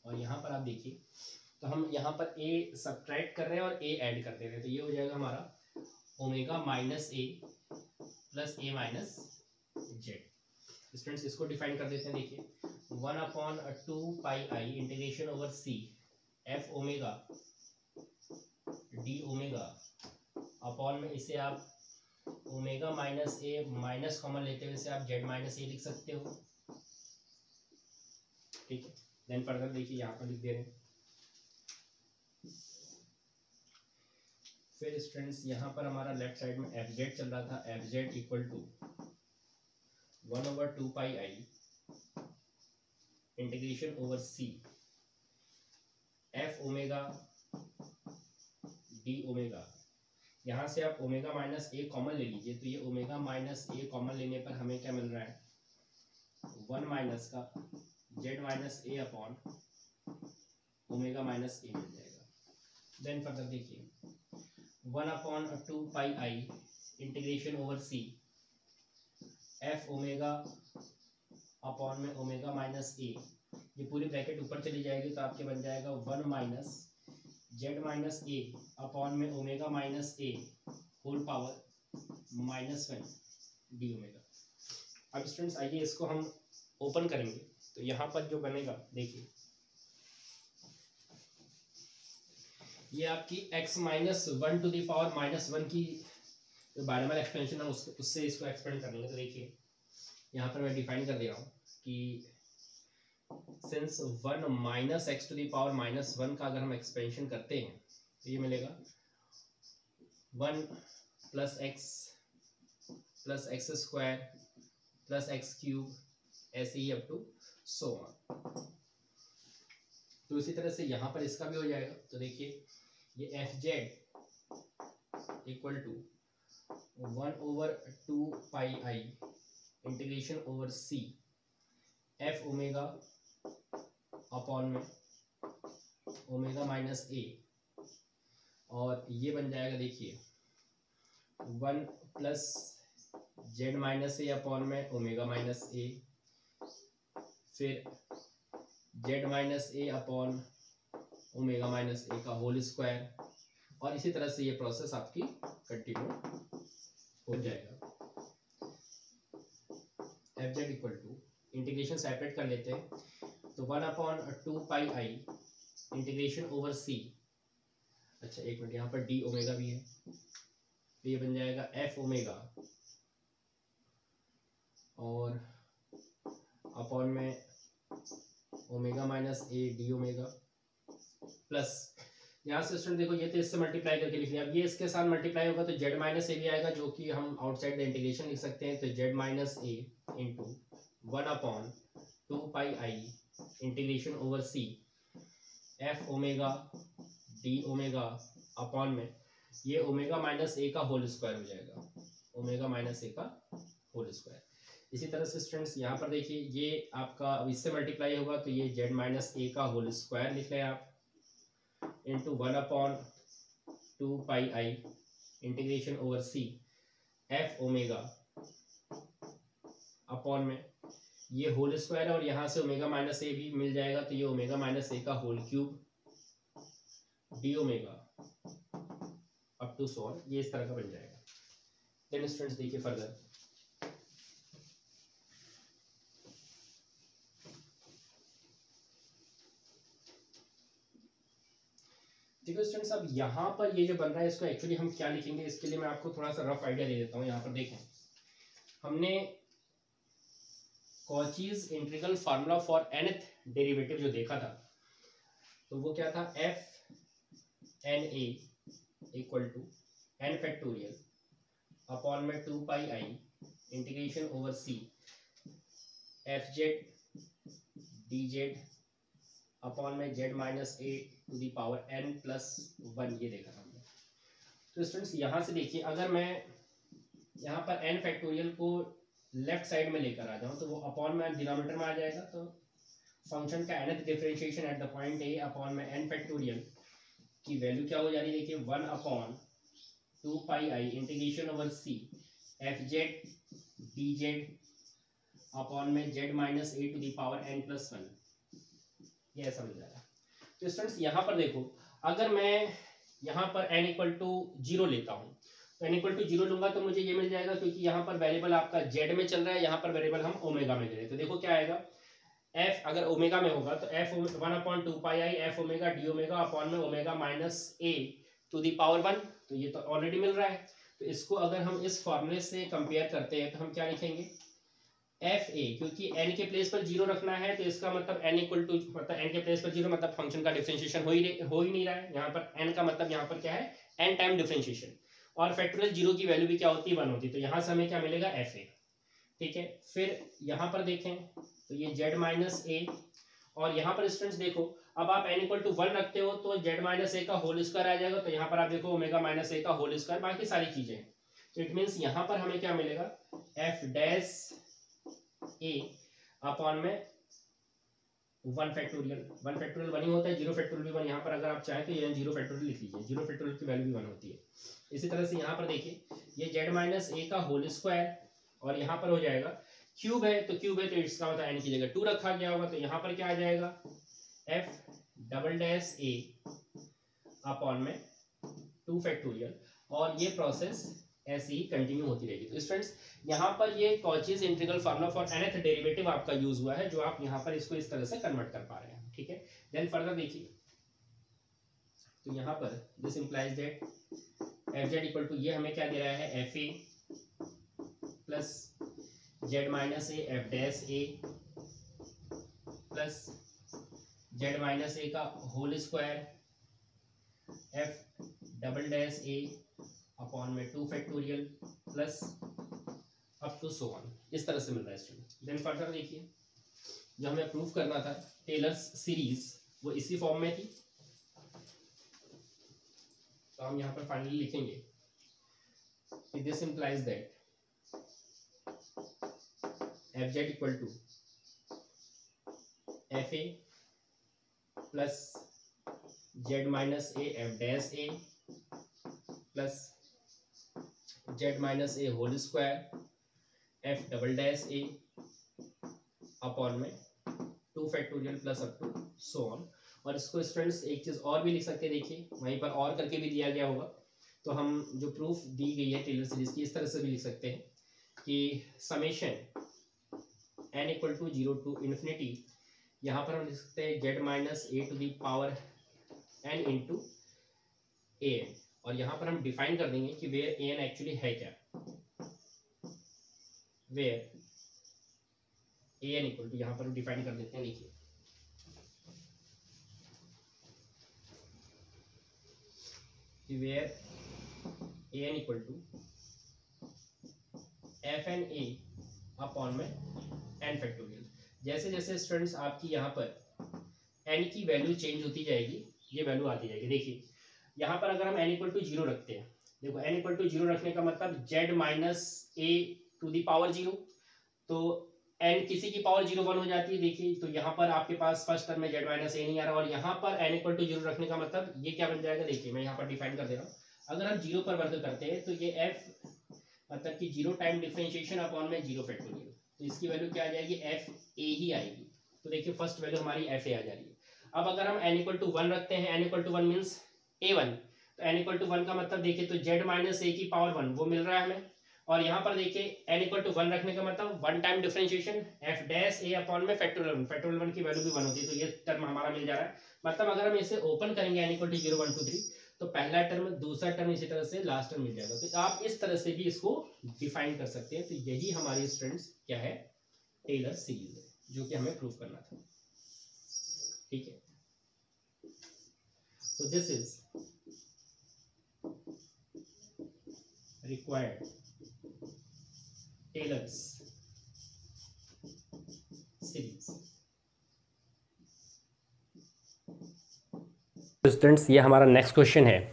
S2: और यहाँ पर आप देखिए तो हम यहाँ पर ए सब्ट्रैक्ट कर रहे हैं और ए ऐड कर दे रहे हैं, तो ये हो जाएगा हमारा omega minus A plus A minus Z. Students इसको डिफाइन कर देते हैं, देखिए 1/2 पाई आई integration over C F omega D omega upon में इसे आप omega minus A minus common लेते हुए इसे आप जेड माइनस ए लिख सकते हो, ठीक है। देन फर्दर देखिए यहाँ पर लिख दे रहे हैं, फिर स्टूडेंट्स यहाँ पर हमारा लेफ्ट साइड में एफ जेड चल रहा था, f Z equal to 1/2 pi I integration over C F omega D omega, यहाँ से आप ओमेगा माइनस ए कॉमन ले लीजिए, तो ये ओमेगा माइनस ए कॉमन लेने पर हमें क्या मिल रहा है 1 माइनस का Z minus A upon omega minus A मिल जाएगा। देन फर्दर देखिए 1/2 पाई आई integration over C F omega upon में ओमेगा माइनस ए, ये पूरी ब्रैकेट ऊपर चली जाएगी तो आपके बन जाएगा 1 माइनस जेड माइनस ए अपॉन में ओमेगा माइनस ए होल पावर -1 डी ओमेगा। अब स्टूडेंट्स आइए इसको हम ओपन करेंगे, तो यहाँ पर जो बनेगा देखिए ये आपकी x minus 1 to the power -1 की जो बायनॉमियल एक्सपेंशन है उससे इसको एक्सपेंड करेंगे। तो देखिए यहाँ पर मैं डिफाइन कर दे रहा हूँ कि since 1 minus x to the power -1 का अगर हम एक्सपेंशन करते हैं तो ये मिलेगा 1 plus x square plus x cube, ऐसे ही अप टू सो ऑन। तो इसी तरह से यहाँ पर इसका भी हो जाएगा, तो देखिए ये f Z equal to 1/2 pi I integration over C F omega upon में ओमेगा माइनस ए, और ये बन जाएगा देखिए 1 प्लस जेड माइनस ए अपॉन में ओमेगा माइनस ए, फिर जेड माइनस ए अपॉन ओमेगा माइनस ए का होल स्क्वायर, और इसी तरह से ये प्रोसेस आपकी कंटिन्यू हो जाएगा f Z equal to, integration separate कर लेते हैं, तो 1/2 पाई इंटीग्रेशन ओवर सी, अच्छा एक मिनट, यहाँ पर डी ओमेगा भी है, तो ये बन जाएगा एफ ओमेगा और अपॉन में omega minus A D omega plus, यहाँ से स्टूडेंट देखो ये तो इससे मल्टीप्लाई करके लिख लिया, अब ये इसके साथ मल्टीप्लाई होगा तो जेड माइनस ए भी आएगा, जो कि हम आउटसाइड द इंटीग्रेशन लिख सकते हैं, तो Z minus A into 1/2 integration over C F omega D omega upon में ये ओमेगा माइनस ए का होल स्क्वायर हो जाएगा, ओमेगा माइनस ए का होल स्क्वायर। इसी तरह से स्टूडेंट्स यहाँ पर देखिए ये आपका अब इससे मल्टीप्लाई होगा तो ये जेड माइनस ए का होल स्क्वायर लिख लें आप into 1/2 pi integration over C F omega upon में ये होल स्क्वायर है और यहाँ से ओमेगा माइनस ए भी मिल जाएगा, तो ये ओमेगा माइनस ए का whole cube d omega up to so on, ये इस तरह का बन जाएगा। देन स्टूडेंट्स देखिए फर्दर, देखो स्टूडेंट्स अब यहाँ पर ये जो बन रहा है इसको एक्चुअली हम क्या लिखेंगे, इसके लिए मैं आपको थोड़ा सा रफ आइडिया दे देता हूँ। यहाँ पर देखें हमने Cauchy's integral formula for nth derivative जो देखा था, तो वो क्या था, F N A equal to N factorial upon में 2 पाई आई integration over C F Z D Z upon में Z minus A to the power n plus 1, ये देखा हमने। तो स्टूडेंट्स यहाँ से देखिए अगर मैं यहाँ पर n फैक्टोरियल को लेफ्ट साइड में लेकर आ जाऊँ तो वो अपॉन में डिनोमिनेटर में आ जाएगा, तो फंक्शन का nth differentiation at the point A upon में n फैक्टोरियल की वैल्यू क्या हो जा रही है, देखिए 1/2 पाई आई integration over C F Z D Z upon में Z minus A to the power n plus 1, ये ऐसा मिल जाएगा। तो स्टूडेंट्स यहाँ पर देखो अगर मैं यहाँ पर n इक्वल टू 0 लेता हूँ तो n इक्वल टू 0 लूंगा तो मुझे ये मिल जाएगा, क्योंकि यहाँ पर वेरिएबल आपका z में चल रहा है, यहाँ पर वेरिएबल हम ओमेगा में ले रहे हैं, तो देखो क्या आएगा, f अगर ओमेगा में होगा तो f 1/2 pi I F omega D omega upon में omega minus A to the power 1, तो ये तो ऑलरेडी मिल रहा है। तो इसको अगर हम इस फॉर्मूले से कंपेयर करते हैं तो हम क्या लिखेंगे, एफ ए, क्योंकि n के प्लेस पर 0 रखना है तो इसका मतलब n इक्वल टू मतलब n के प्लेस पर 0 मतलब फंक्शन का डिफरेंशिएशन हो ही नहीं रहा है, यहाँ पर n का मतलब यहाँ पर क्या है, n टाइम डिफरेंशिएशन, और फैक्टोरियल 0 की वैल्यू भी क्या होती है, 1 होती है, तो यहाँ से हमें क्या मिलेगा, एफ ए। ठीक है, फिर यहाँ पर देखें तो ये जेड माइनस ए, और यहाँ पर स्टूडेंट्स देखो अब आप n इक्वल टू 1 रखते हो तो जेड माइनस ए का होल स्क्वायर आ जाएगा, तो यहाँ पर आप देखो ओमेगा माइनस ए का होल स्क्वायर, बाकी सारी चीजें, तो इट मीन्स यहाँ पर हमें क्या मिलेगा, एफ डैश ए अपॉन में 1 फैक्टोरियल 1 ही होता है, 0 फैक्टोरियल भी 1, यहाँ पर अगर आप चाहें तो ये 0 फैक्टोरियल लिख लीजिए, 0 फैक्टोरियल की वैल्यू भी 1 होती है। इसी तरह से यहाँ पर देखिए ये जेड माइनस ए का होल स्क्वायर और यहाँ पर हो जाएगा क्यूब है, तो क्यूब है तो इसका मतलब n की जगह 2 रखा गया होगा, तो यहाँ पर क्या आ जाएगा, एफ डबल डैश ए अपॉन में 2 फैक्टोरियल, और ये प्रोसेस ऐसे ही कंटिन्यू होती रहेगी। तो स्टूडेंट्स यहाँ पर ये Cauchy's integral formula for nth derivative आपका यूज हुआ है, जो आप यहाँ पर इसको इस तरह से कन्वर्ट कर पा रहे हैं। ठीक है, देन फर्दर देखिए, तो यहाँ पर this implies that F Z equal to, ये हमें क्या दे रहा है, F A plus Z minus A F dash A plus Z minus ए का whole square F double dash ए अपॉन में 2 factorial plus up to so on, इस तरह से मिल रहा है स्टूडेंट। देन फर्दर देखिए जो हमें प्रूव करना था टेलर्स सीरीज, वो इसी फॉर्म में थी, तो हम यहाँ पर फाइनली लिखेंगे this implies that F Z equal to F A plus Z minus A F dash A plus Z minus A whole square F double dash A upon में 2 factorial plus up to so on. और इसको students एक चीज और भी लिख सकते हैं, देखिए वहीं पर और करके भी दिया गया होगा, तो हम जो प्रूफ दी गई है टेलर सीरीज की इस तरह से भी लिख सकते हैं कि summation n equal to 0 to infinity, यहाँ पर हम लिख सकते हैं z minus a to the power n into a n, और यहाँ पर हम डिफाइन कर देंगे कि वेयर a n एक्चुअली है क्या, where a n equal to, यहाँ पर हम डिफाइन कर देते हैं, लिखिए where a n equal to f N a upon में n फैक्टोरियल। जैसे जैसे स्टूडेंट्स आपकी यहाँ पर n की वैल्यू चेंज होती जाएगी, ये वैल्यू आती जाएगी। देखिए यहाँ पर अगर हम n इक्वल टू 0 रखते हैं, देखो n इक्वल टू 0 रखने का मतलब z minus a to the power 0, तो n किसी की पावर 0 1 हो जाती है। देखिए तो यहाँ पर आपके पास फर्स्ट टर्म में z माइनस a नहीं आ रहा, और यहाँ पर n इक्वल टू 0 रखने का मतलब ये क्या बन जाएगा, देखिए मैं यहाँ पर डिफाइन कर दे रहा हूँ। अगर हम 0 पर वर्क करते हैं तो ये f मतलब कि 0 टाइम डिफरेंशिएशन अपॉन में 0 फैक्टोरियल, तो इसकी वैल्यू क्या आ जाएगी, एफ ए ही आएगी। तो देखिए फर्स्ट वैल्यू हमारी एफ ए आ जा रही है। अब अगर हम n इक्वल टू 1 रखते हैं, n equal to 1 means a1, तो n इक्वल टू 1 का मतलब देखिए तो z माइनस a की पावर 1 वो मिल रहा है हमें, और यहाँ पर देखिए n इक्वल टू 1 रखने का मतलब 1 time differentiation F dash a upon में फैक्टोरियल 1, फैक्टोरियल 1 की वैल्यू भी 1 होती है, तो ये टर्म हमारा मिल जा रहा है। मतलब अगर हम इसे ओपन करेंगे n इक्वल टू 0 1 2 3, तो पहला टर्म, दूसरा टर्म, इसी तरह से लास्ट टर्म मिल जाएगा। तो आप इस तरह से भी इसको डिफाइन कर सकते हैं। तो यही हमारी स्टूडेंट्स क्या है, टेलर सीरीज है, जो कि हमें प्रूफ करना था। ठीक है, तो this is required Taylor's series.
S1: Students ये हमारा नेक्स्ट क्वेश्चन है,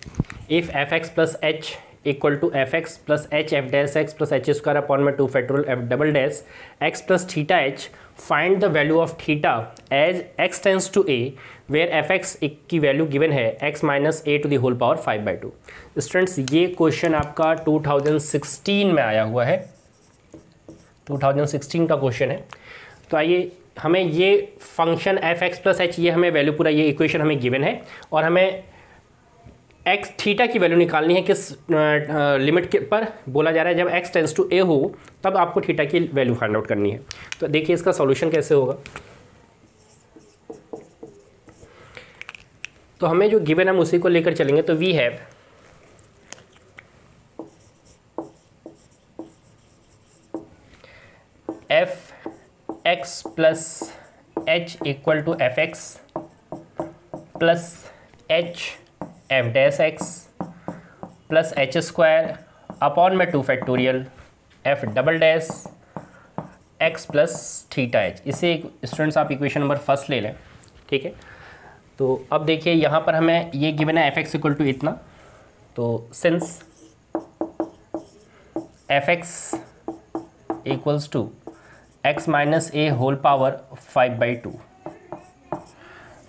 S1: if f x plus h equal to f x plus h f dash x plus h square upon में 2 factorial F double dash x plus theta h, find the value of theta as x tends to a where f x की value given है x minus A to the whole power 5/2। Students ये question आपका 2016 में आया हुआ है, 2016 का question है। तो आइए, हमें ये function f x plus H, ये हमें वैल्यू पूरा, ये इक्वेशन हमें गिवन है, और हमें एक्स थीटा की वैल्यू निकालनी है। किस लिमिट के पर बोला जा रहा है, जब एक्स टेंस टू ए हो तब आपको थीटा की वैल्यू फाइंड आउट करनी है। तो देखिए इसका सॉल्यूशन कैसे होगा। तो हमें जो गिवन हम उसी को लेकर चलेंगे। तो we have f x plus h equal to f x plus h f dash x plus h square upon में 2 factorial F double dash x plus theta h. इसे स्टूडेंट्स आप इक्वेशन नंबर फर्स्ट ले लें। ठीक है, तो अब देखिए यहाँ पर हमें ये गिवन है एफ एक्स इक्वल टू इतना, तो since f x equals to x minus A whole power 5/2,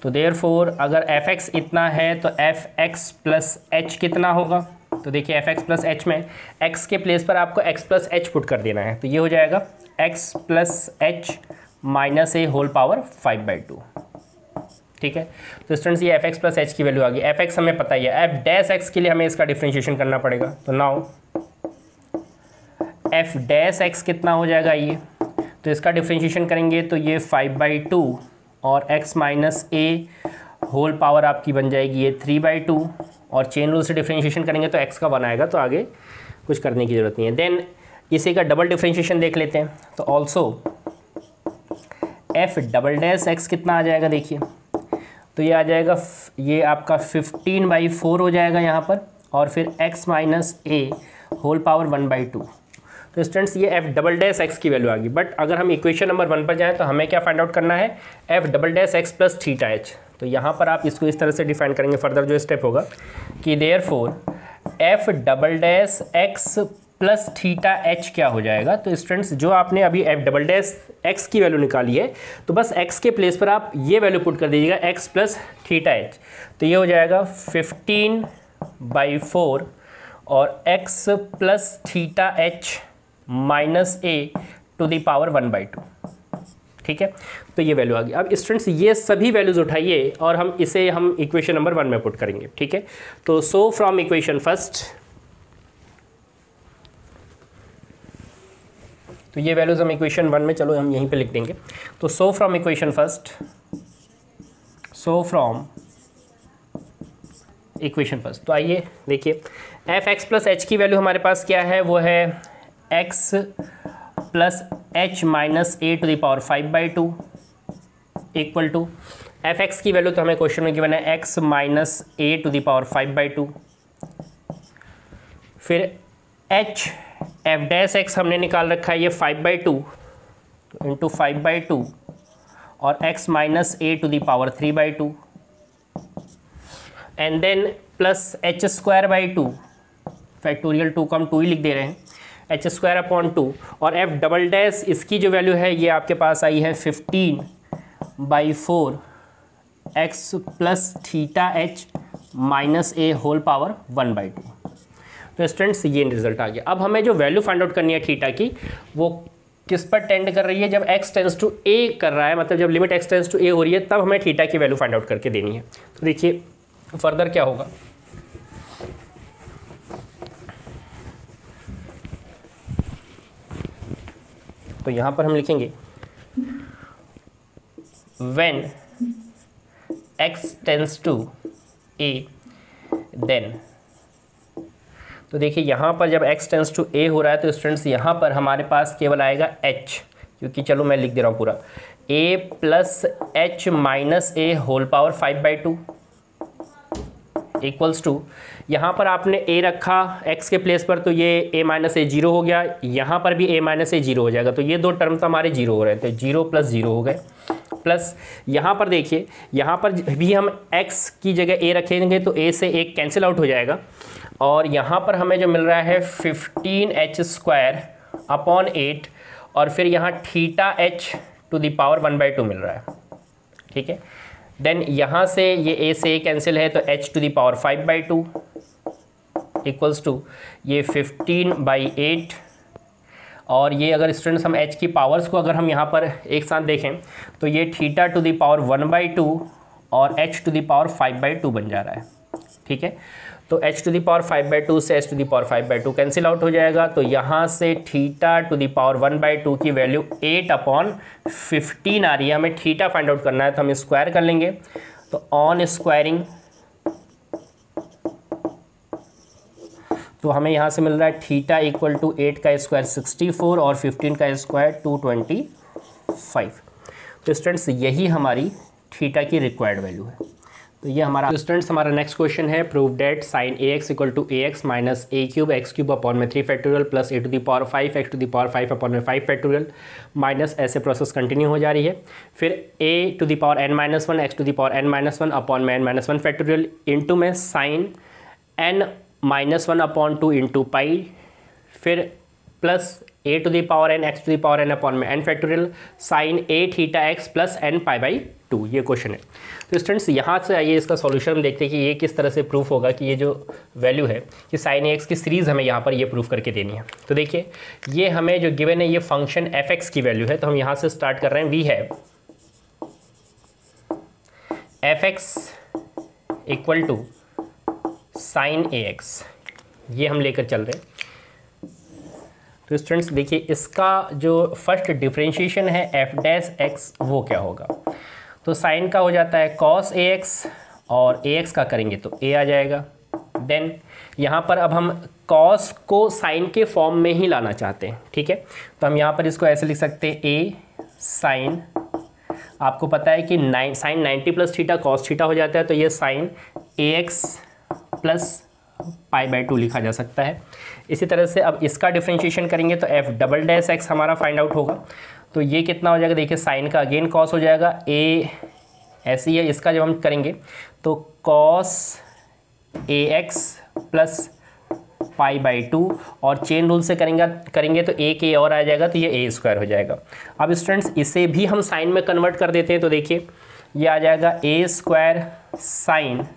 S1: तो देयरफॉर अगर एफ एक्स इतना है तो एफ एक्स प्लस एच कितना होगा। तो देखिए एफ एक्स प्लस एच में एक्स के प्लेस पर आपको एक्स प्लस एच पुट कर देना है, तो ये हो जाएगा एक्स प्लस एच माइनस ए होल पावर 5/2। ठीक है, तो स्टूडेंट्स ये एफ एक्स प्लस एच की वैल्यू आ गई। एफ एक्स हमें पता ही है, एफ डैश एक्स के लिए हमें इसका डिफ्रेंशिएशन करना पड़ेगा। तो नाउ एफ डैश एक्स कितना हो जाएगा ये, तो इसका डिफ्रेंशिएशन करेंगे तो ये 5/2 और x माइनस ए होल पावर आपकी बन जाएगी ये 3/2, और चेन रूल से डिफ्रेंशिएशन करेंगे तो x का 1 आएगा, तो आगे कुछ करने की ज़रूरत नहीं है। देन इसी का डबल डिफ्रेंशिएशन देख लेते हैं। तो also F double dash x कितना आ जाएगा, देखिए तो ये आ जाएगा, ये आपका 15/4 हो जाएगा यहाँ पर, और फिर x माइनस ए होल पावर 1/2। तो स्टूडेंट्स ये एफ डबल डैश एक्स की वैल्यू आ गई। बट अगर हम इक्वेशन नंबर 1 पर जाएं तो हमें क्या फाइंड आउट करना है, F double dash x plus theta H. तो यहाँ पर आप इसको इस तरह से डिफाइन करेंगे, फर्दर जो स्टेप होगा कि therefore F double dash x plus theta H क्या हो जाएगा। तो स्टूडेंट्स जो आपने अभी एफ डबल डैश एक्स की वैल्यू निकाली है, तो बस एक्स के प्लेस पर आप ये वैल्यू पुट कर दीजिएगा एक्स प्लस थीटा एच, तो ये हो जाएगा 15/4 और x plus theta H minus A to the power 1/2। ठीक है, तो ये वैल्यू आ गई। अब स्टूडेंट्स ये सभी वैल्यूज़ उठाइए और हम इक्वेशन नंबर 1 में पुट करेंगे। ठीक है, तो सो फ्रॉम इक्वेशन फर्स्ट तो ये वैल्यूज़ हम इक्वेशन 1 में, चलो हम यहीं पे लिख देंगे। तो so from equation first, so from equation first, तो आइए देखिए एफ एक्स प्लस एच की वैल्यू हमारे पास क्या है, वो है x plus h minus A to the power 5/2 equal to f x की वैल्यू तो हमें क्वेश्चन में गिवन है x minus A to the power 5/2, फिर एच एफ डैश एक्स हमने निकाल रखा है ये 5/2 इंटू 5/2 और x minus A to the power 3/2 and then plus h square by 2, factorial 2 को हम 2 ही लिख दे रहे हैं, एच स्क्वायर अपॉन 2 और एफ डबल डैश इसकी जो वैल्यू है ये आपके पास आई है 15/4 X plus theta H minus ए होल पावर 1/2। तो स्टूडेंट्स ये रिजल्ट आ गया। अब हमें जो वैल्यू फाइंड आउट करनी है थीटा की, वो किस पर टेंड कर रही है, जब x टेंड्स टू a कर रहा है, मतलब जब limit x tends to a हो रही है, तब हमें थीटा की वैल्यू फाइंड आउट करके देनी है। तो देखिए फर्दर क्या होगा, तो यहाँ पर हम लिखेंगे when x tends to a then, तो देखिए यहाँ पर जब x टेंड्स टू a हो रहा है तो स्टूडेंट्स यहाँ पर हमारे पास केवल आएगा h, क्योंकि चलो मैं लिख दे रहा हूँ पूरा, a plus h minus A whole power 5/2 equals to, यहाँ पर आपने a रखा x के प्लेस पर तो ये a माइनस ए 0 हो गया, यहाँ पर भी a माइनस ए 0 हो जाएगा, तो ये दो टर्म तो हमारे 0 हो रहे हैं, तो 0 + 0 हो गए, प्लस यहाँ पर देखिए यहाँ पर भी हम x की जगह a रखेंगे तो a से एक कैंसिल आउट हो जाएगा और यहाँ पर हमें जो मिल रहा है 15h² अपॉन 8 और फिर यहाँ theta h to the power 1/2 मिल रहा है, ठीक है। देन यहाँ से ये a से a कैंसिल है तो h to the power 5/2 equals to ये 15/8 और ये अगर स्टूडेंट्स हम h की पावर्स को अगर हम यहाँ पर एक साथ देखें तो ये थीटा टू द पावर 1/2 और h टू द पावर 5/2 बन जा रहा है, ठीक है। तो h टू द पावर 5/2 से h to the power 5/2 cancel out हो जाएगा, तो यहाँ से थीटा टू द पावर 1/2 की वैल्यू 8/15 आ रही है। हमें थीटा फाइंड आउट करना है तो हम स्क्वायर कर लेंगे, तो ऑन स्क्वायरिंग तो हमें यहाँ से मिल रहा है थीटा इक्वल टू 8 का स्क्वायर 64 और 15 का स्क्वायर 225। तो स्टूडेंट्स यही हमारी थीटा की रिक्वायर्ड वैल्यू है। तो ये हमारा स्टूडेंट्स हमारा नेक्स्ट क्वेश्चन है, prove that sine A X equal to A X minus A cube X cube upon में 3 factorial plus A to the power 5 x to the power 5 upon में 5 factorial minus, ऐसे process continue हो जा रही है। फिर A to the power n-1 X to the power n-1 upon में n-1 factorial into में साइन n-1/2 इंटू पाई, फिर plus A to the power n x to the power n upon में n factorial sine a theta x plus n π/2, ये question है। तो students यहाँ से आइए इसका सॉल्यूशन देखते हैं कि ये किस तरह से प्रूफ होगा कि ये जो वैल्यू है कि साइन एक्स की सीरीज़ हमें यहाँ पर ये प्रूफ करके देनी है। तो देखिए ये हमें जो गिवन है ये फंक्शन एफ एक्स की वैल्यू है, तो हम यहाँ से स्टार्ट कर रहे हैं, we have f x equal to sine A x, ये हम लेकर चल रहे हैं। तो स्टूडेंट्स देखिए इसका जो फर्स्ट डिफरेंशिएशन है एफ डैश एक्स वो क्या होगा, तो साइन का हो जाता है कॉस ए एक्स और ए एक्स का करेंगे तो ए आ जाएगा। देन यहाँ पर अब हम कॉस को साइन के फॉर्म में ही लाना चाहते हैं, ठीक है। तो हम यहाँ पर इसको ऐसे लिख सकते हैं ए साइन, आपको पता है कि sine 90 plus theta cos theta हो जाता है, तो ये साइन ए एक्स प्लस π/2 लिखा जा सकता है। इसी तरह से अब इसका डिफरेंशिएशन करेंगे तो एफ डबल डैश एक्स हमारा फाइंड आउट होगा, तो ये कितना हो जाएगा, देखिए साइन का अगेन कॉस हो जाएगा, ए ऐसी है, इसका जब हम करेंगे तो कॉस ए एक्स प्लस π/2 और चेन रूल से करेंगे तो एक ए और आ जाएगा, तो ये ए स्क्वायर हो जाएगा। अब स्टूडेंट्स इसे भी हम साइन में कन्वर्ट कर देते हैं, तो देखिए ये आ जाएगा ए स्क्वायर साइन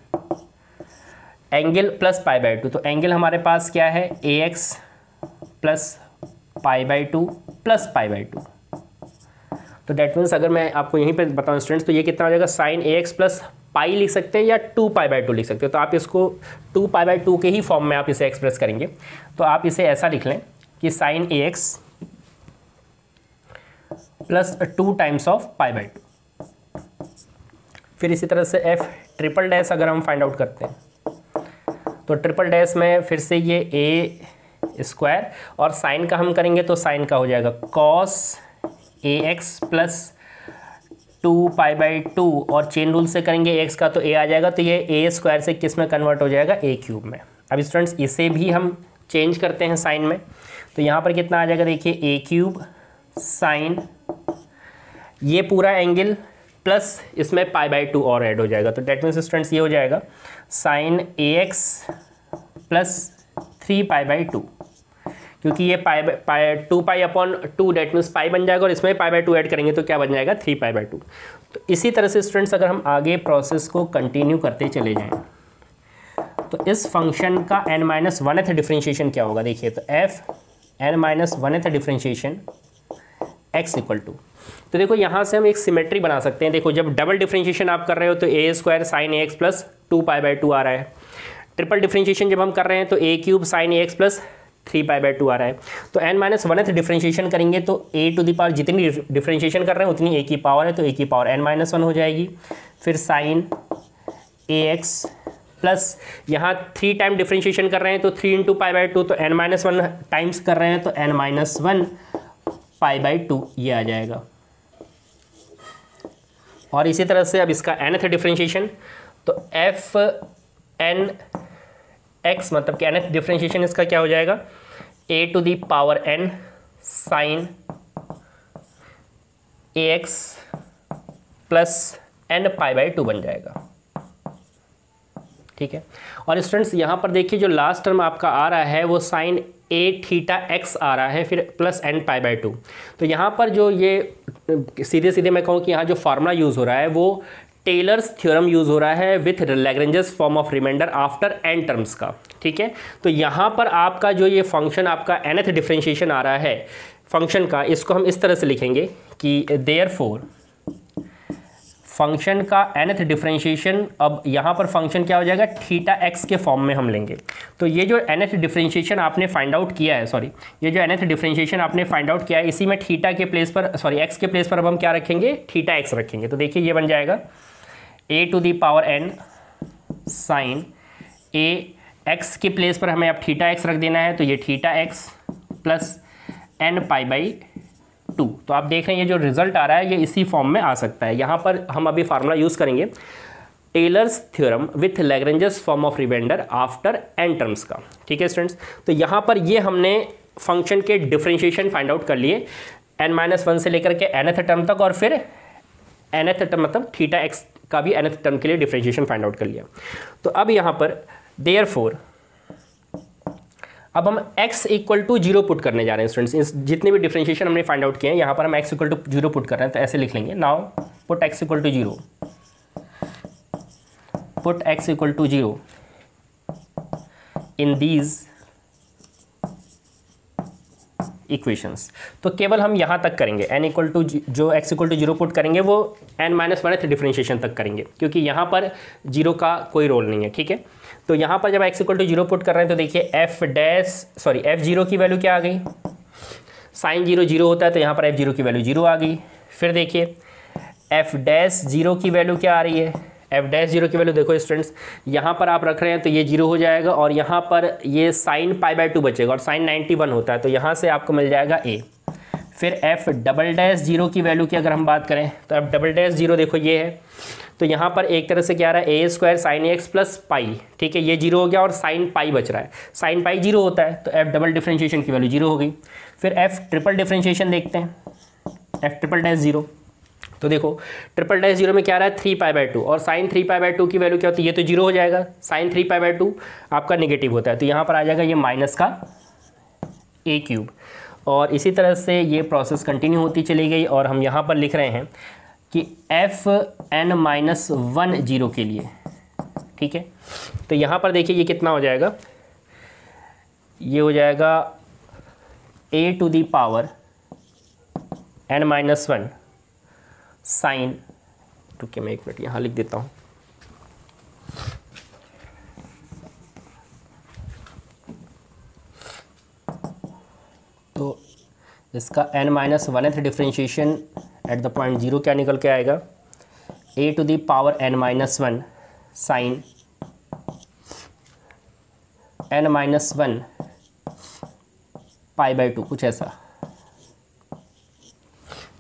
S1: एंगल प्लस π/2, तो एंगल हमारे पास क्या है ए एक्स प्लस π/2 प्लस π/2। तो डेट मीन्स अगर मैं आपको यहीं पे बताऊं स्टूडेंट्स, तो ये कितना हो जाएगा, साइन ए एक्स प्लस पाई लिख सकते हैं या 2π/2 लिख सकते हो, तो आप इसको 2π/2 के ही फॉर्म में आप इसे एक्सप्रेस करेंगे। तो आप इसे ऐसा लिख लें कि sine A x plus 2 times of pi by 2। फिर इसी तरह से एफ ट्रिपल डैश अगर हम फाइंड आउट करते हैं तो ट्रिपल डैश में फिर से ये ए स्क्वायर और साइन का हम करेंगे तो साइन का हो जाएगा cos A x plus 2 pi by 2 और चेन रूल से करेंगे एक्स का तो ए आ जाएगा, तो ये ए स्क्वायर से किस में कन्वर्ट हो जाएगा, ए क्यूब में। अब स्टूडेंट्स इसे भी हम चेंज करते हैं साइन में, तो यहाँ पर कितना आ जाएगा देखिए ए क्यूब साइन ये पूरा एंगल प्लस इसमें पाई बाई 2 और ऐड हो जाएगा, तो डेट मीन्स स्टूडेंट्स ये हो जाएगा sine A x plus 3 pi by 2, क्योंकि ये pi 2 pi upon 2 that means pi बन जाएगा और इसमें पाई बाई 2 ऐड करेंगे तो क्या बन जाएगा 3 पाई बाई 2। तो इसी तरह से स्टूडेंट्स अगर हम आगे प्रोसेस को कंटिन्यू करते चले जाएं तो इस फंक्शन का n-1th डिफरेंशिएशन क्या होगा, देखिए तो f n-1th differentiation x equal to, तो देखो यहाँ से हम एक सिमेट्री बना सकते हैं। देखो जब डबल डिफरेंशिएशन आप कर रहे हो तो A square sine A x plus 2 pi by 2 आ रहा है, ट्रिपल डिफरेंशिएशन जब हम कर रहे हैं तो A cube sine A x plus 3 pi by 2 आ रहा है। तो n-1th डिफरेंशिएशन करेंगे तो a टू द पावर जितनी डिफरेंशिएशन कर रहे हैं उतनी a की पावर है, तो a की पावर n-1 हो जाएगी। फिर साइन ए एक्स प्लस यहाँ 3 टाइम डिफरेंशिएशन कर रहे हैं तो 3 इंटू पाई बाई 2, तो n-1 टाइम्स कर रहे हैं तो n-1 पाई बाई 2 ये आ जाएगा। और इसी तरह से अब इसका nth डिफरेंशिएशन तो एफ एन एक्स मतलब कि nth डिफरेंशिएशन इसका क्या हो जाएगा a to the power n sine A x plus n pi by 2 बन जाएगा, ठीक है। और स्टूडेंट्स यहाँ पर देखिए जो लास्ट टर्म आपका आ रहा है वो साइन ए थीटा एक्स आ रहा है फिर प्लस n पाई बाई 2। तो यहाँ पर जो ये सीधे सीधे मैं कहूँ कि यहाँ जो फार्मूला यूज़ हो रहा है वो टेलर्स थ्योरम यूज़ हो रहा है with Lagrange's form of remainder after n terms का, ठीक है। तो यहाँ पर आपका जो ये फंक्शन आपका nth डिफरेंशिएशन आ रहा है फंक्शन का, इसको हम इस तरह से लिखेंगे कि देयरफॉर फंक्शन का nth डिफरेंशिएशन, अब यहाँ पर फंक्शन क्या हो जाएगा थीटा एक्स के फॉर्म में हम लेंगे। तो ये जो nth डिफरेंशिएशन आपने फाइंड आउट किया है, सॉरी ये जो nth डिफरेंशिएशन आपने फाइंड आउट किया है इसी में थीटा के प्लेस पर, सॉरी एक्स के प्लेस पर अब हम क्या रखेंगे थीटा एक्स रखेंगे। तो देखिए ये बन जाएगा a to the power n sine A x के प्लेस पर हमें अब थीटा एक्स रख देना है, तो ये theta x plus n pi by 2। तो आप देख रहे हैं ये जो रिजल्ट आ रहा है ये इसी फॉर्म में आ सकता है। यहाँ पर हम अभी फार्मूला यूज़ करेंगे Taylor's theorem with Lagrange's form of remainder after n terms का, ठीक है स्टूडेंट्स। तो यहाँ पर ये हमने फंक्शन के डिफरेंशिएशन फाइंड आउट कर लिए n-1 से लेकर के nth टर्म तक, और फिर nth टर्म मतलब थीटा एक्स का भी nth टर्म के लिए डिफरेंशिएशन फाइंड आउट कर लिया। तो अब यहाँ पर देयरफॉर अब हम x इक्वल टू 0 पुट करने जा रहे हैं स्टूडेंट्स। इस जितने भी डिफरेंशिएशन हमने फाइंड आउट किए हैं यहाँ पर हम x इक्वल टू 0 पुट कर रहे हैं, तो ऐसे लिख लेंगे now put x equal to 0, put x equal to 0 in these equations. तो केवल हम यहाँ तक करेंगे n इक्वल टू जो x इक्वल टू 0 पुट करेंगे वो n-1th डिफरेंशिएशन तक करेंगे, क्योंकि यहाँ पर 0 का कोई रोल नहीं है, ठीक है। तो यहाँ पर जब x इक्वल टू 0 पुट कर रहे हैं तो देखिए f0 की वैल्यू क्या आ गई, साइन 0 होता है तो यहाँ पर f0 की वैल्यू 0 आ गई। फिर देखिए f0 की वैल्यू क्या आ रही है, f0 की वैल्यू देखो स्टूडेंट्स यहाँ पर आप रख रहे हैं तो ये 0 हो जाएगा और यहाँ पर ये साइन पाई बाई 2 बचेगा और साइन 91 होता है तो यहाँ से आपको मिल जाएगा a। फिर f0 की वैल्यू की अगर हम बात करें तो f0 देखो ये है, तो यहाँ पर एक तरह से क्या आ रहा है ए स्क्वायर साइन ए एक्स प्लस पाई, ठीक है ये 0 हो गया और साइन पाई बच रहा है, साइन पाई 0 होता है तो f डबल डिफरेंशिएशन की वैल्यू 0 हो गई। फिर f ट्रिपल डिफरेंशिएशन देखते हैं, f ट्रिपल डैश 0, तो देखो ट्रिपल डैश 0 में क्या आ रहा है 3 पाई बाई 2 और साइन 3 पाई बाई 2 की वैल्यू क्या होती है, ये तो 0 हो जाएगा, साइन 3 पाई बाई 2 आपका नेगेटिव होता है तो यहाँ पर आ जाएगा ये माइनस का a क्यूब। और इसी तरह से ये प्रोसेस कंटिन्यू होती चली गई और हम यहाँ पर लिख रहे हैं कि fn-1 0 के लिए, ठीक है। तो यहाँ पर देखिए ये कितना हो जाएगा, ये हो जाएगा a to the power n-1 sine, रुकिए मैं 1 मिनट यहाँ लिख देता हूँ, तो इसका n minus 1th differentiation at the point 0 क्या निकल के आएगा, a to the power n minus 1 sine n minus 1 pi by 2, कुछ ऐसा।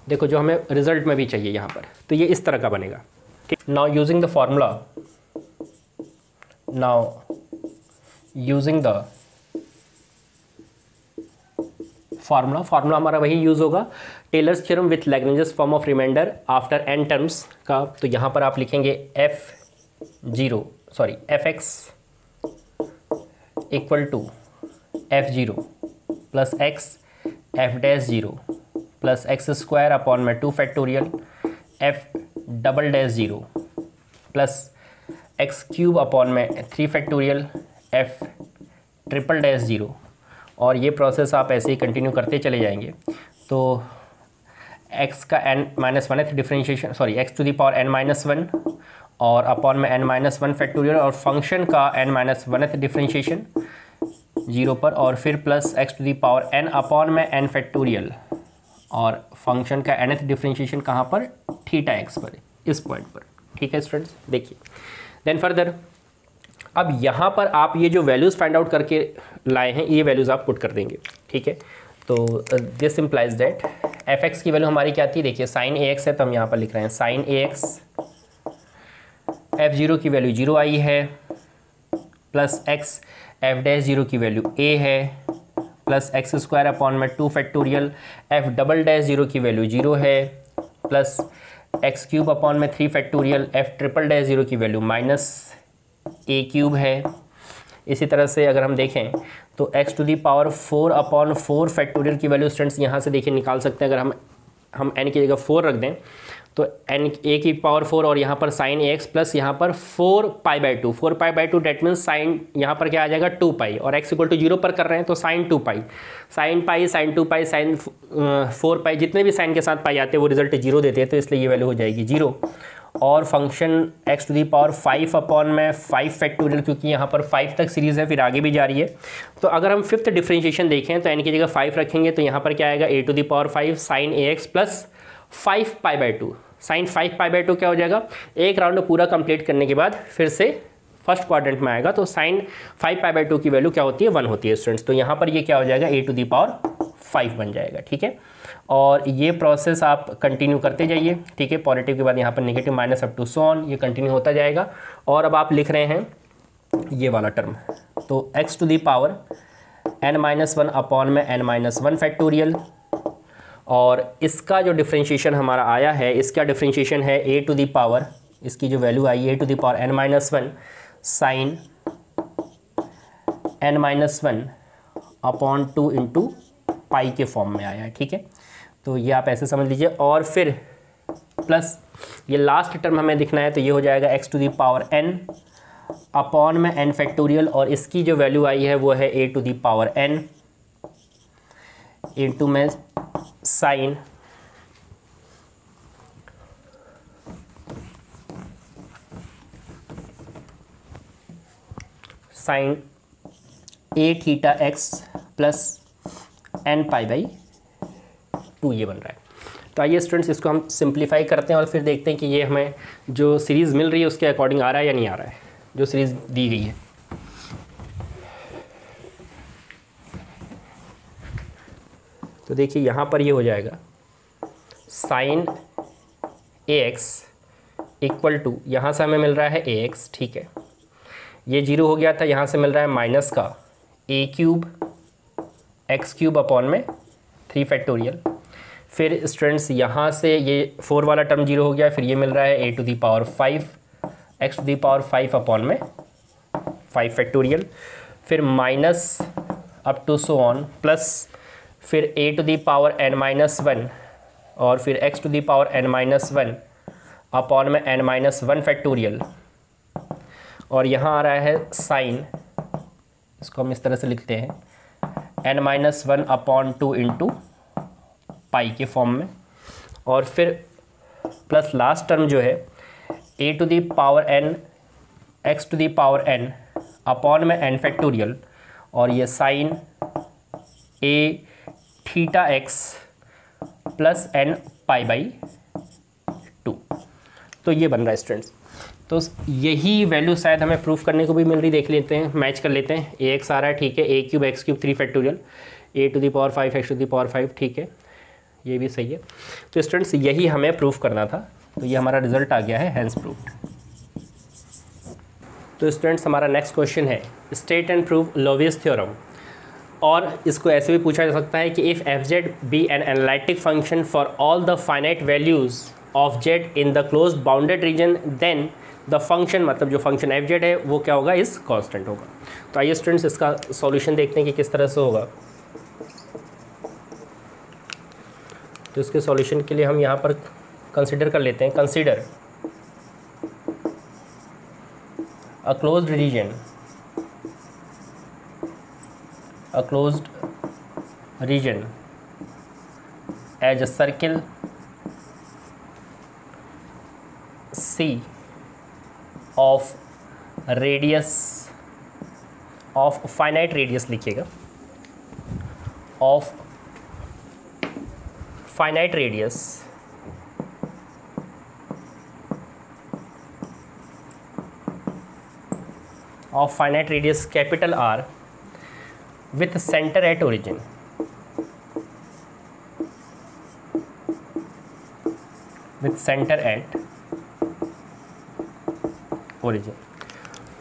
S1: देखो जो हमें रिजल्ट में भी चाहिए यहाँ पर, तो ये इस तरह का बनेगा। ठीक, नाउ यूजिंग द फार्मूला हमारा वही यूज़ होगा, Taylor's theorem with Lagrange's form of remainder after n terms का। तो यहाँ पर आप लिखेंगे f(x) equal to f(0) plus x f(0) plus x square upon में 2 factorial f(0) plus x cube upon में 3 फैक्टोरियल f(0). और ये प्रोसेस आप ऐसे ही कंटिन्यू करते चले जाएंगे। तो x का n minus 1th differentiation, x to the power n minus 1 और अपॉन में n माइनस 1 फैक्टोरियल, और फंक्शन का n माइनस 1th डिफ्रेंशिएशन 0 पर, और फिर plus x to the power n upon में n फैक्टोरियल, और फंक्शन का nth डिफ्रेंशिएशन कहाँ पर, थीटा x पर, इस पॉइंट पर। ठीक है स्टूडेंट्स, देखिए देन फर्दर अब यहाँ पर आप ये जो वैल्यूज़ फाइंड आउट करके लाए हैं, ये वैल्यूज़ आप पुट कर देंगे। ठीक है, तो दिस इम्प्लाइज दैट f(x) की वैल्यू हमारी क्या थी, देखिए साइन ax है, तो हम यहाँ पर लिख रहे हैं साइन ax, f(0) की वैल्यू 0 आई है, प्लस x f(0) की वैल्यू a है, प्लस एक्स स्क्वायर अपॉन में 2 फैक्टोरियल f(0) की वैल्यू 0 है, प्लस एक्स क्यूब अपॉन में 3 फैक्टोरियल f(0) की वैल्यू माइनस a क्यूब है। इसी तरह से अगर हम देखें तो x to the power 4 upon 4 factorial की वैल्यू स्टूडेंट्स यहाँ से देखिए निकाल सकते हैं। अगर हम n की जगह 4 रख दें तो n a की पावर 4 और यहाँ पर साइन ax प्लस यहाँ पर 4 पाई by 2, 4 pi by 2 that means sign यहाँ पर क्या आ जाएगा 2 पाई, और x इक्वल टू 0 पर कर रहे हैं तो साइन 2 पाई, साइन पाई, साइन 2 पाई, साइन 4 पाई, जितने भी साइन के साथ पाई आते हैं वो रिजल्ट 0 देते हैं, तो इसलिए ये वैल्यू हो जाएगी 0। और function x to the power 5 upon में 5 फैक्टोरियल, क्योंकि यहाँ पर 5 तक सीरीज़ है, फिर आगे भी जा रही है। तो अगर हम 5th डिफ्रेंशिएशन देखें तो n की जगह 5 रखेंगे तो यहाँ पर क्या आएगा a to the power 5 sine ax plus 5 pi by 2, sine 5 pi by 2 क्या हो जाएगा, एक राउंड पूरा कंप्लीट करने के बाद फिर से फर्स्ट क्वाड्रेंट में आएगा, तो साइन 5 पाई बाई 2 की वैल्यू क्या होती है, 1 होती है स्टूडेंट्स। तो यहाँ पर ये क्या हो जाएगा, a टू दी पावर 5 बन जाएगा। ठीक है, और ये प्रोसेस आप कंटिन्यू करते जाइए। ठीक है, पॉजिटिव के बाद यहाँ पर negative minus up to so on, ये कंटिन्यू होता जाएगा। और अब आप लिख रहे हैं ये वाला टर्म, तो x to the power n minus 1 upon में n माइनस 1 फैक्टोरियल, और इसका जो डिफ्रेंशिएशन हमारा आया है, इसका डिफ्रेंशिएशन है a टू दी पावर, इसकी जो वैल्यू आई a to the power n minus 1 sine n minus 1 upon 2 into pi के फॉर्म में आया है। ठीक है, तो ये आप ऐसे समझ लीजिए, और फिर प्लस ये लास्ट टर्म हमें दिखना है, तो ये हो जाएगा x to the power n upon में n फैक्टोरियल, और इसकी जो वैल्यू आई है वो है a to the power n into में sine a theta x plus n pi by 2 ये बन रहा है। तो आइए स्टूडेंट्स इसको हम सिंप्लीफाई करते हैं और फिर देखते हैं कि ये हमें जो सीरीज़ मिल रही है उसके अकॉर्डिंग आ रहा है या नहीं आ रहा है, जो सीरीज़ दी गई है। तो देखिए यहाँ पर ये हो जाएगा साइन ax इक्वल टू, यहाँ से हमें मिल रहा है ax, ठीक है, ये 0 हो गया था, यहाँ से मिल रहा है माइनस का a cube X cube upon में 3 फैक्टोरियल। फिर स्टूडेंट्स यहाँ से ये 4 वाला टर्म 0 हो गया, फिर ये मिल रहा है a to the power 5 x to the power 5 upon में 5 फैक्टोरियल, फिर minus up to so on, plus फिर a to the power n minus 1 और फिर x to the power n minus 1 upon में n माइनस 1 फैक्टोरियल, और यहाँ आ रहा है साइन, इसको हम इस तरह से लिखते हैं n minus 1 upon 2 into pi के फॉर्म में, और फिर प्लस लास्ट टर्म जो है a to the power n x to the power n upon में n फैक्टोरियल, और ये sine a theta x plus n pi by 2। तो ये बन रहा है स्टूडेंट्स। तो यही वैल्यू शायद हमें प्रूफ करने को भी मिल रही, देख लेते हैं, मैच कर लेते हैं। ए एक्स आ रहा है, ठीक है, A cube X cube 3 factorial A to the power 5 x to the power 5, ठीक है, ये भी सही है। तो स्टूडेंट्स यही हमें प्रूफ करना था, तो ये हमारा रिजल्ट आ गया है, हैंस प्रूव्ड। तो स्टूडेंट्स हमारा नेक्स्ट क्वेश्चन है state and prove Liouville's theorem. और इसको ऐसे भी पूछा जा सकता है कि if f z be an analytic function for all the finite values of z in the closed bounded region then the function, मतलब जो फंक्शन एफ जेड है वो क्या होगा, इस कांस्टेंट होगा। तो आइए स्टूडेंट्स इसका सॉल्यूशन देखते हैं कि किस तरह से होगा। तो इसके सॉल्यूशन के लिए हम यहाँ पर कंसिडर कर लेते हैं, consider a closed region, a closed region as a circle C of radius of finite radius, लिखिएगा, of finite radius capital R with center at origin,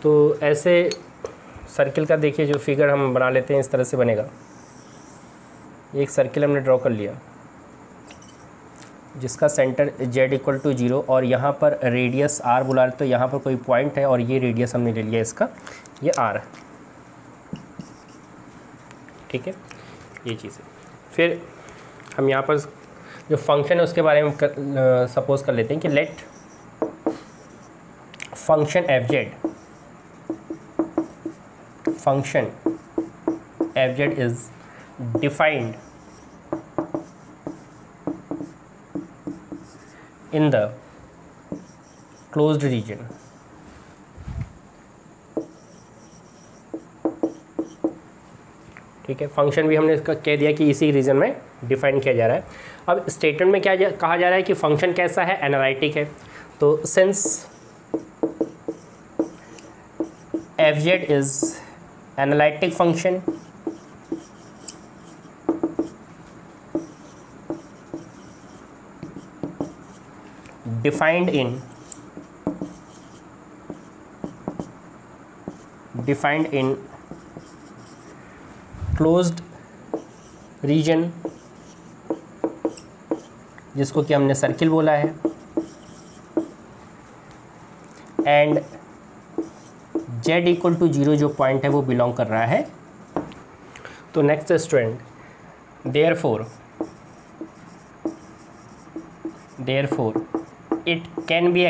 S1: तो ऐसे सर्किल का देखिए जो फिगर हम बना लेते हैं, इस तरह से बनेगा। एक सर्किल हमने ड्रॉ कर लिया जिसका सेंटर z इक्वल टू 0 और यहाँ पर रेडियस r बुला रहे, तो यहाँ पर कोई पॉइंट है और ये रेडियस हमने ले लिया इसका, ये r, ठीक है, ये चीज़ है। फिर हम यहाँ पर जो फंक्शन है उसके बारे में सपोज कर लेते हैं कि let function f z is defined in the closed region, ठीक है। फंक्शन भी हमने इसका कह दिया कि इसी रीजन में डिफाइन किया जा रहा है। अब स्टेटमेंट में क्या कहा जा रहा है कि फंक्शन कैसा है, एनालिटिक है। तो since f z is analytic function defined in closed region, जिसको कि हमने सर्किल बोला है, एंड z इक्वल टू 0 जो पॉइंट है वो बिलोंग कर रहा है। तो next student, therefore it can be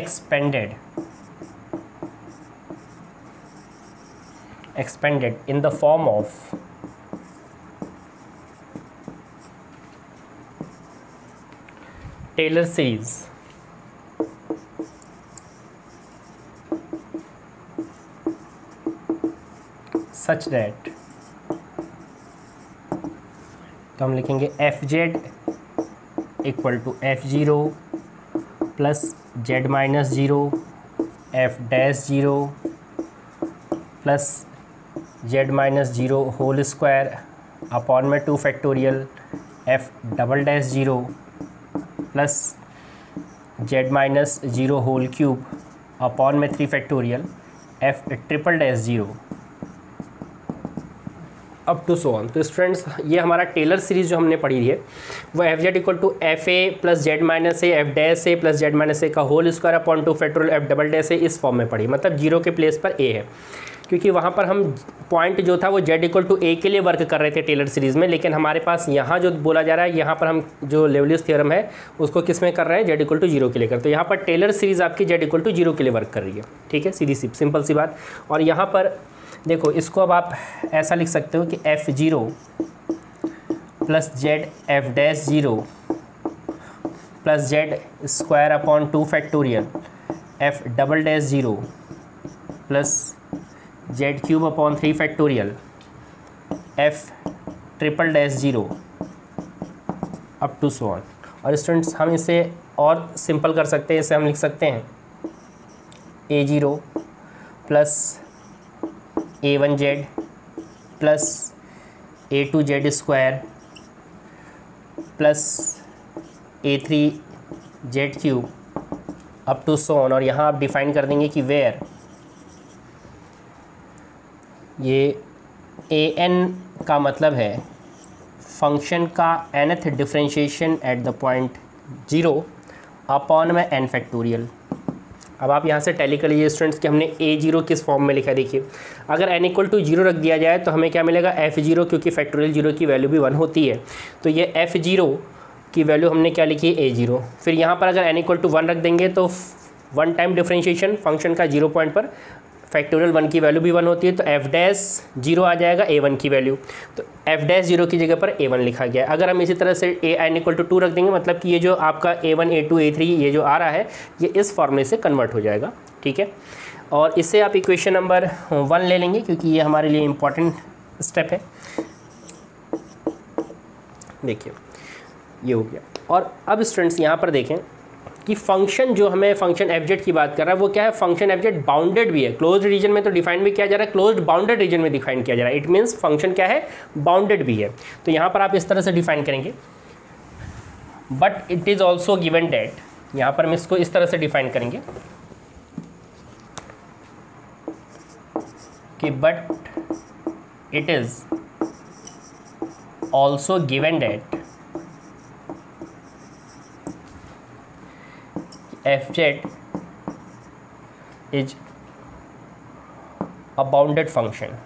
S1: expanded in the form of Taylor series such that, तो हम लिखेंगे f Z equal to f0 plus z minus 0 f dash 0 plus z minus 0 whole square upon में 2 factorial f double dash 0 plus z minus 0 whole cube upon में 3 factorial f triple dash 0 up to so on. तो students ये हमारा Taylor series जो हमने पढ़ी है वो f Z equal to F A plus Z minus A F dash A plus Z minus ए का whole square upon 2 factorial F double dash A इस फॉर्म में पढ़ी, मतलब 0 के प्लेस पर ए है, क्योंकि वहाँ पर हम पॉइंट जो था वो z इक्वल टू ए के लिए वर्क कर रहे थे टेलर सीरीज़ में, लेकिन हमारे पास यहाँ जो बोला जा रहा है, यहाँ पर हम जो लेवलियस थ्योरम है उसको किस में कर रहे हैं, z इक्वल टू 0 के लिए कर। तो यहाँ पर टेलर सीरीज़ आपकी z इक्वल टू 0 के लिए वर्क कर रही है, ठीक है, सीधी सी सिंपल सी बात। और यहाँ पर देखो इसको अब आप ऐसा लिख सकते हो कि f0 plus z f dash 0 plus z square upon 2 factorial F double dash 0 plus z cube upon 3 factorial f triple dash 0 up to so on. और स्टूडेंट्स हम इसे और सिंपल कर सकते हैं, इसे हम लिख सकते हैं a0 plus a1z plus a2z square plus a3z cube up to so on. और यहाँ आप डिफाइन कर देंगे कि वेयर ये an का मतलब है फंक्शन का nth differentiation at the point 0 upon में n फैक्टोरियल। अब आप यहाँ से टैली कर लीजिए स्टूडेंट्स कि हमने a0 किस फॉर्म में लिखा है। देखिए अगर n इक्वल टू 0 रख दिया जाए तो हमें क्या मिलेगा f0, क्योंकि फैक्टोरियल 0 की वैल्यू भी 1 होती है। तो ये f0 की वैल्यू हमने क्या लिखी है a0। फिर यहाँ पर अगर n इक्वल टू 1 रख देंगे तो 1 टाइम डिफरेंशिएशन फंक्शन का 0 पॉइंट पर फैक्टोरियल 1 की वैल्यू भी 1 होती है, तो f डैश 0 आ जाएगा a1 की वैल्यू, तो f डैश 0 की जगह पर a1 लिखा गया। अगर हम इसी तरह से n इक्वल टू 2 रख देंगे, मतलब कि ये जो आपका a1 a2 a3 ये जो आ रहा है ये इस फॉर्मूले से कन्वर्ट हो जाएगा, ठीक है। और इससे आप इक्वेशन नंबर 1 ले लेंगे क्योंकि ये हमारे लिए इम्पॉर्टेंट स्टेप है। देखिए ये हो गया। और अब स्टूडेंट्स यहाँ पर देखें कि फंक्शन जो हमें फंक्शन एफ की बात कर रहा है वो क्या है, फंक्शन एफ बाउंडेड भी है। क्लोज्ड रीजन में तो डिफाइन भी किया जा रहा है, क्लोज्ड बाउंडेड रीजन में डिफाइन किया जा रहा है। इट मीन्स फंक्शन क्या है, बाउंडेड भी है। तो यहाँ पर आप इस तरह से डिफाइन करेंगे, but it is also given that, यहाँ पर हम इसको इस तरह से डिफाइन करेंगे कि but it is also given that fz is a bounded function।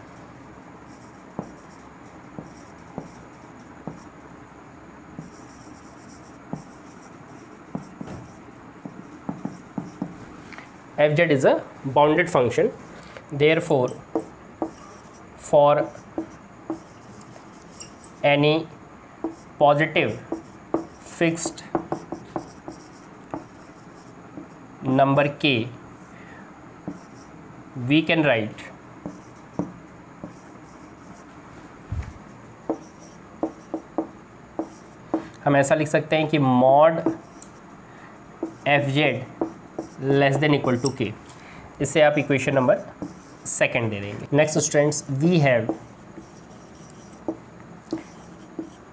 S1: fz is a bounded function, therefore for any positive fixed number k we can write हम ऐसा लिख सकते हैं कि mod fz less than equal to k। इससे आप equation number 2 दे देंगे। Next students we have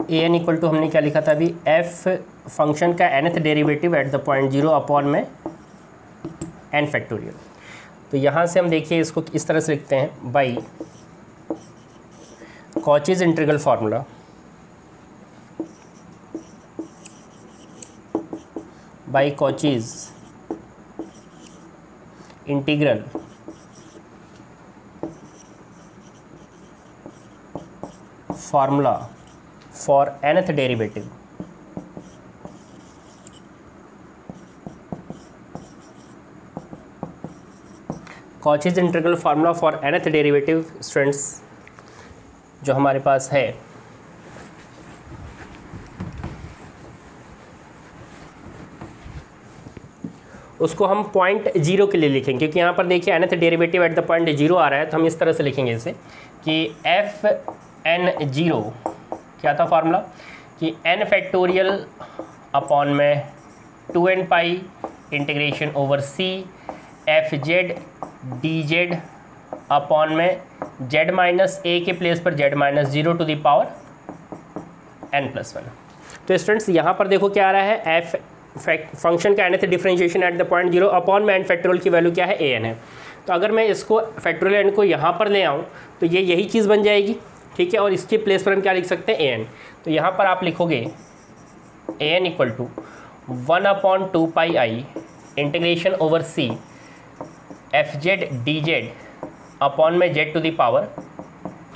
S1: an equal to हमने क्या लिखा था अभी, f फंक्शन का nth derivative at the point 0 upon में n फैक्टोरियल। तो यहाँ से हम देखिए इसको इस तरह से लिखते हैं by Cauchy's integral formula, by Cauchy's integral formula for nth derivative Cauchy's integral formula for nth derivative students जो हमारे पास है उसको हम पॉइंट 0 के लिए लिखेंगे, क्योंकि यहाँ पर देखिए nth derivative at the point 0 आ रहा है, तो हम इस तरह से लिखेंगे इसे कि एफ एन 0 क्या था फार्मूला कि n फैक्टोरियल अपॉन में 2n pi integration over c F Z D Z upon में z माइनस ए के प्लेस पर z minus 0 to the power n+1। तो स्टूडेंट्स यहाँ पर देखो क्या आ रहा है, एफ फंक्शन का nth differentiation at the point 0 upon में n फैक्टोरियल की वैल्यू क्या है an है। तो अगर मैं इसको फैक्टोरियल n को यहाँ पर ले आऊँ तो ये यही चीज़ बन जाएगी, ठीक है। और इसके प्लेस पर हम क्या लिख सकते हैं an। तो यहाँ पर आप लिखोगे an equal to 1/2 pi I integration over c F Z D Z upon में z to the power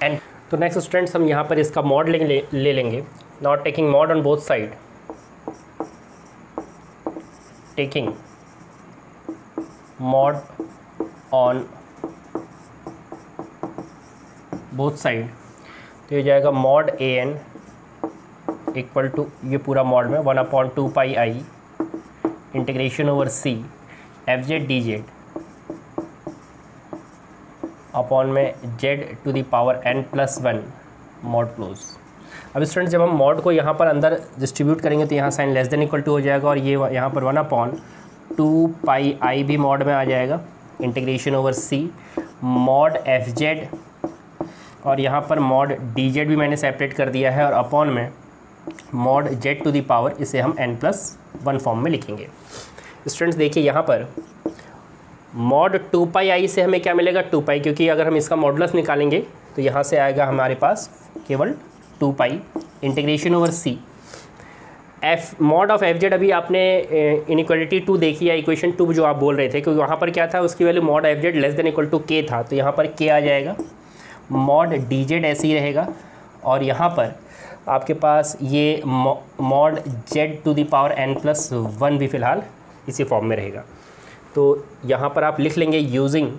S1: n। तो नेक्स्ट स्टूडेंट्स हम यहाँ पर इसका मॉड ले लेंगे, not taking mod on both side, taking mod on both side. तो ये जाएगा मॉड an इक्वल टू ये पूरा मॉड में 1/2 पाई आई integration over c F Z D Z upon में z to the power n+1 mod close. अब students जब हम मॉड को यहाँ पर अंदर डिस्ट्रीब्यूट करेंगे तो यहाँ sign less than equal to हो जाएगा और ये यहाँ पर 1/2 भी मॉड में आ जाएगा, इंटीग्रेशन ओवर सी मॉड एफ जेड, और यहाँ पर मॉड डी जेड भी मैंने सेपरेट कर दिया है, और अपॉन में mod z to the power, इसे हम n+1 फॉर्म में लिखेंगे। स्टूडेंट्स देखिए यहाँ पर मॉड 2πi से हमें क्या मिलेगा 2π, क्योंकि अगर हम इसका मॉडुलस निकालेंगे तो यहाँ से आएगा हमारे पास केवल 2π, integration over C F mod of F Z. अभी आपने इनइक्वालिटी 2 देखी है, इक्वेशन 2 जो आप बोल रहे थे, क्योंकि वहाँ पर क्या था, उसकी value mod f z less than equal to k था, तो यहाँ पर के आ जाएगा, मॉड डी जेड ऐसे ही रहेगा, और यहाँ पर आपके पास ये mod z to the power n+1 भी फ़िलहाल इसी फॉर्म में रहेगा। तो यहाँ पर आप लिख लेंगे यूजिंग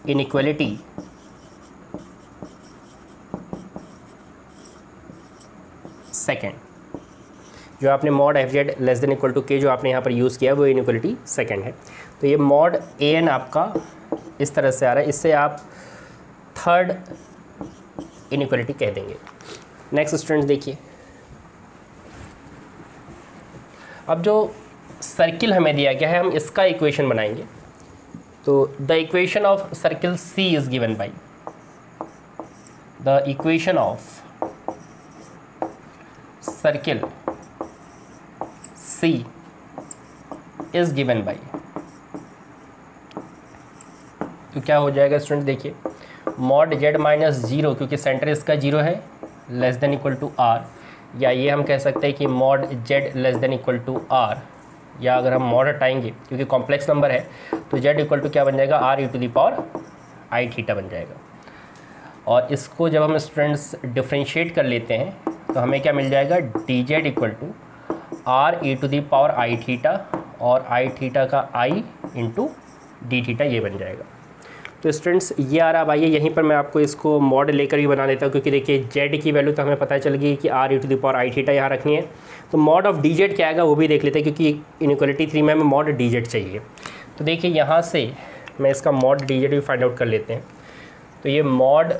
S1: इनइक्वालिटी सेकेंड, जो आपने mod f z less than equal to k जो आपने यहाँ पर यूज़ किया वो इनइक्वालिटी सेकेंड है। तो ये मॉड ए एन आपका इस तरह से आ रहा है, इससे आप थर्ड इनइक्वालिटी कह देंगे। नेक्स्ट स्टूडेंट्स देखिए, अब जो सर्किल हमें दिया गया है हम इसका इक्वेशन बनाएंगे। तो the equation of circle c is given by, the equation of circle C is given by, तो क्या हो जाएगा स्टूडेंट देखिए, मॉड जेड -0, क्योंकि सेंटर इसका 0 है, less than equal to r, या ये हम कह सकते हैं कि mod z less than equal to r, या अगर हम मॉड हटाएंगे क्योंकि कॉम्प्लेक्स नंबर है तो z इक्वल टू क्या बन जाएगा, r e⁻I बन जाएगा। और इसको जब हम स्टूडेंट्स डिफ्रेंशिएट कर लेते हैं तो हमें क्या मिल जाएगा, d z equal to r e⁻I और I थीटा का I इंटू डी थीटा ये बन जाएगा। तो स्टूडेंट्स ये आ रहा, अब आइए यहीं पर मैं आपको इसको मॉड लेकर भी बना देता हूँ, क्योंकि देखिए जेड की वैल्यू तो हमें पता चल गई कि r e⁻I यहाँ रखनी है। तो मॉड ऑफ डी जेड क्या आएगा वो भी देख लेते हैं, क्योंकि इनइक्वालिटी 3 में हमें मॉड डी जेड चाहिए। तो देखिए यहाँ से मैं इसका मॉड डी जेड भी फाइंड आउट कर लेते हैं। तो ये mod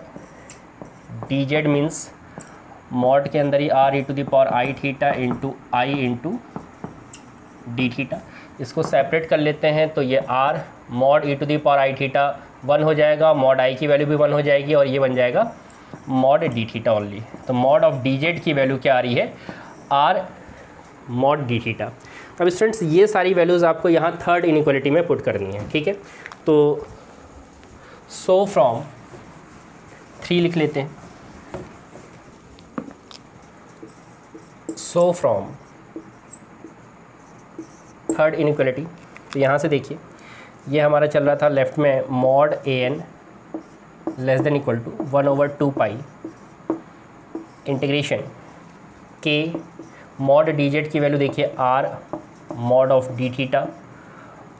S1: D z means mod के अंदर ही r e⁻I into I into d theta, इसको सेपरेट कर लेते हैं। तो ये r मॉड e⁻I 1 हो जाएगा, मॉड I की वैल्यू भी 1 हो जाएगी, और ये बन जाएगा मॉड डी थीटा ओनली। तो मॉड ऑफ डी जेड की वैल्यू क्या आ रही है, r मॉड डी थीटा। अब स्टूडेंट्स ये सारी वैल्यूज़ आपको यहाँ थर्ड इनइक्वालिटी में पुट करनी है, ठीक है। तो सो फ्रॉम 3 लिख लेते हैं, सो फ्रॉम थर्ड इनइक्वालिटी। तो यहाँ से देखिए ये हमारा चल रहा था लेफ़्ट में mod A N less than equal to 1/2π integration के मॉड डी जेड की वैल्यू देखिए r mod of D theta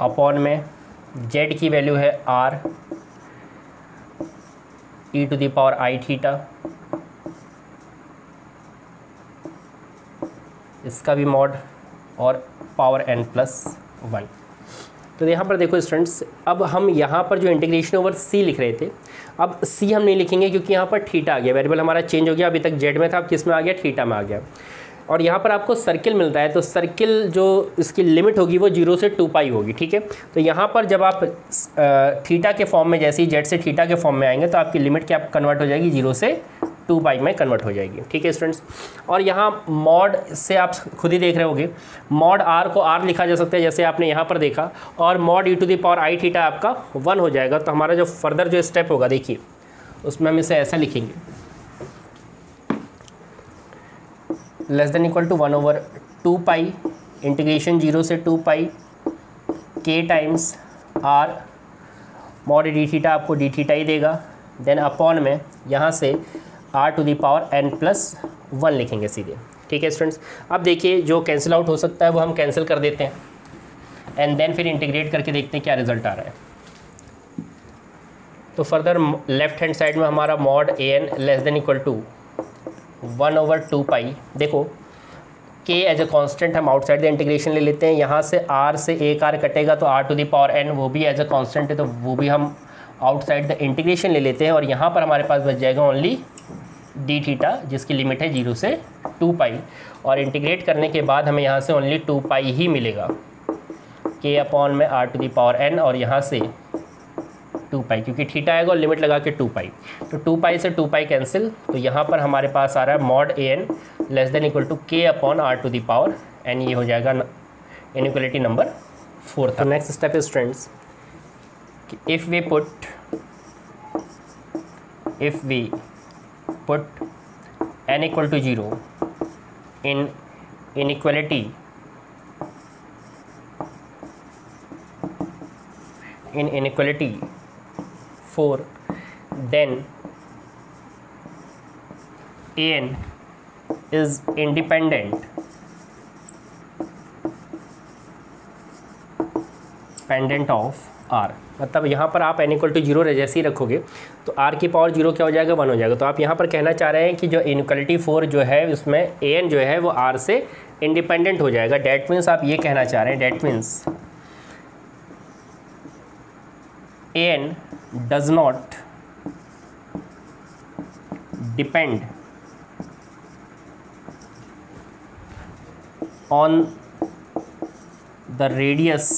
S1: upon में जेड की वैल्यू है r e⁻I इसका भी मॉड और पावर n+1। तो यहाँ पर देखो स्टूडेंट्स, अब हम यहाँ पर जो इंटीग्रेशन ओवर c लिख रहे थे, अब c हम नहीं लिखेंगे क्योंकि यहाँ पर थीटा आ गया, वेरिएबल हमारा चेंज हो गया, अभी तक z में था, अब किस में आ गया, थीटा में आ गया। और यहाँ पर आपको सर्किल मिलता है, तो सर्किल जो इसकी लिमिट होगी वो 0 से 2π होगी, ठीक है। तो यहाँ पर जब आप थीटा के फॉर्म में, जैसे ही जेड से थीटा के फॉर्म में आएंगे तो आपकी लिमिट क्या कन्वर्ट हो जाएगी, 0 से 2π में कन्वर्ट हो जाएगी, ठीक है स्टूडेंट्स। और यहाँ मॉड से आप खुद ही देख रहे होगे, मॉड r को r लिखा जा सकता है जैसे आपने यहाँ पर देखा, और मॉड e⁻I आपका 1 हो जाएगा। तो हमारा जो फर्दर जो स्टेप होगा देखिए उसमें हम इसे ऐसा लिखेंगे, less than equal to 1/2π integration 0 से 2π k times r mod D theta आपको डी थीटा ही देगा, देन अपॉन में यहाँ से r⁻n+1 लिखेंगे सीधे, ठीक है स्टूडेंट्स। अब देखिए जो कैंसिल आउट हो सकता है वो हम कैंसिल कर देते हैं, एंड देन फिर इंटीग्रेट करके देखते हैं क्या रिजल्ट आ रहा है। तो फर्दर लेफ्ट हैंड साइड में हमारा mod A N less than equal to 1/2π, देखो k एज ए कांस्टेंट हम आउटसाइड द इंटीग्रेशन ले लेते हैं, यहाँ से r से एक r कटेगा तो r⁻n वो भी एज ए कांस्टेंट है, तो वो भी हम आउटसाइड द इंटीग्रेशन ले लेते हैं और यहाँ पर हमारे पास बच जाएगा ओनली डी थीटा, जिसकी लिमिट है 0 से 2 पाई, और इंटीग्रेट करने के बाद हमें यहाँ से ओनली 2 पाई ही मिलेगा, k अपॉन में r to the power n, और यहाँ से 2 पाई, क्योंकि थीटा आएगा और लिमिट लगा के 2 पाई, तो 2 पाई से 2 पाई कैंसिल, तो यहाँ पर हमारे पास आ रहा है mod an less than equal to k upon r to the power n। ये हो जाएगा इनइक्वालिटी नंबर 4 था। Next step is students, if we put n equal to 0 in inequality 4, then an is independent of r। मतलब यहाँ पर आप n equal to 0 जैसे ही रखोगे तो r की पावर 0 क्या हो जाएगा, 1 हो जाएगा। तो आप यहाँ पर कहना चाह रहे हैं कि जो इनइक्वालिटी 4 जो है उसमें an जो है वो r से इंडिपेंडेंट हो जाएगा। डैट मीन्स आप ये कहना चाह रहे हैं, that means an does not depend on the radius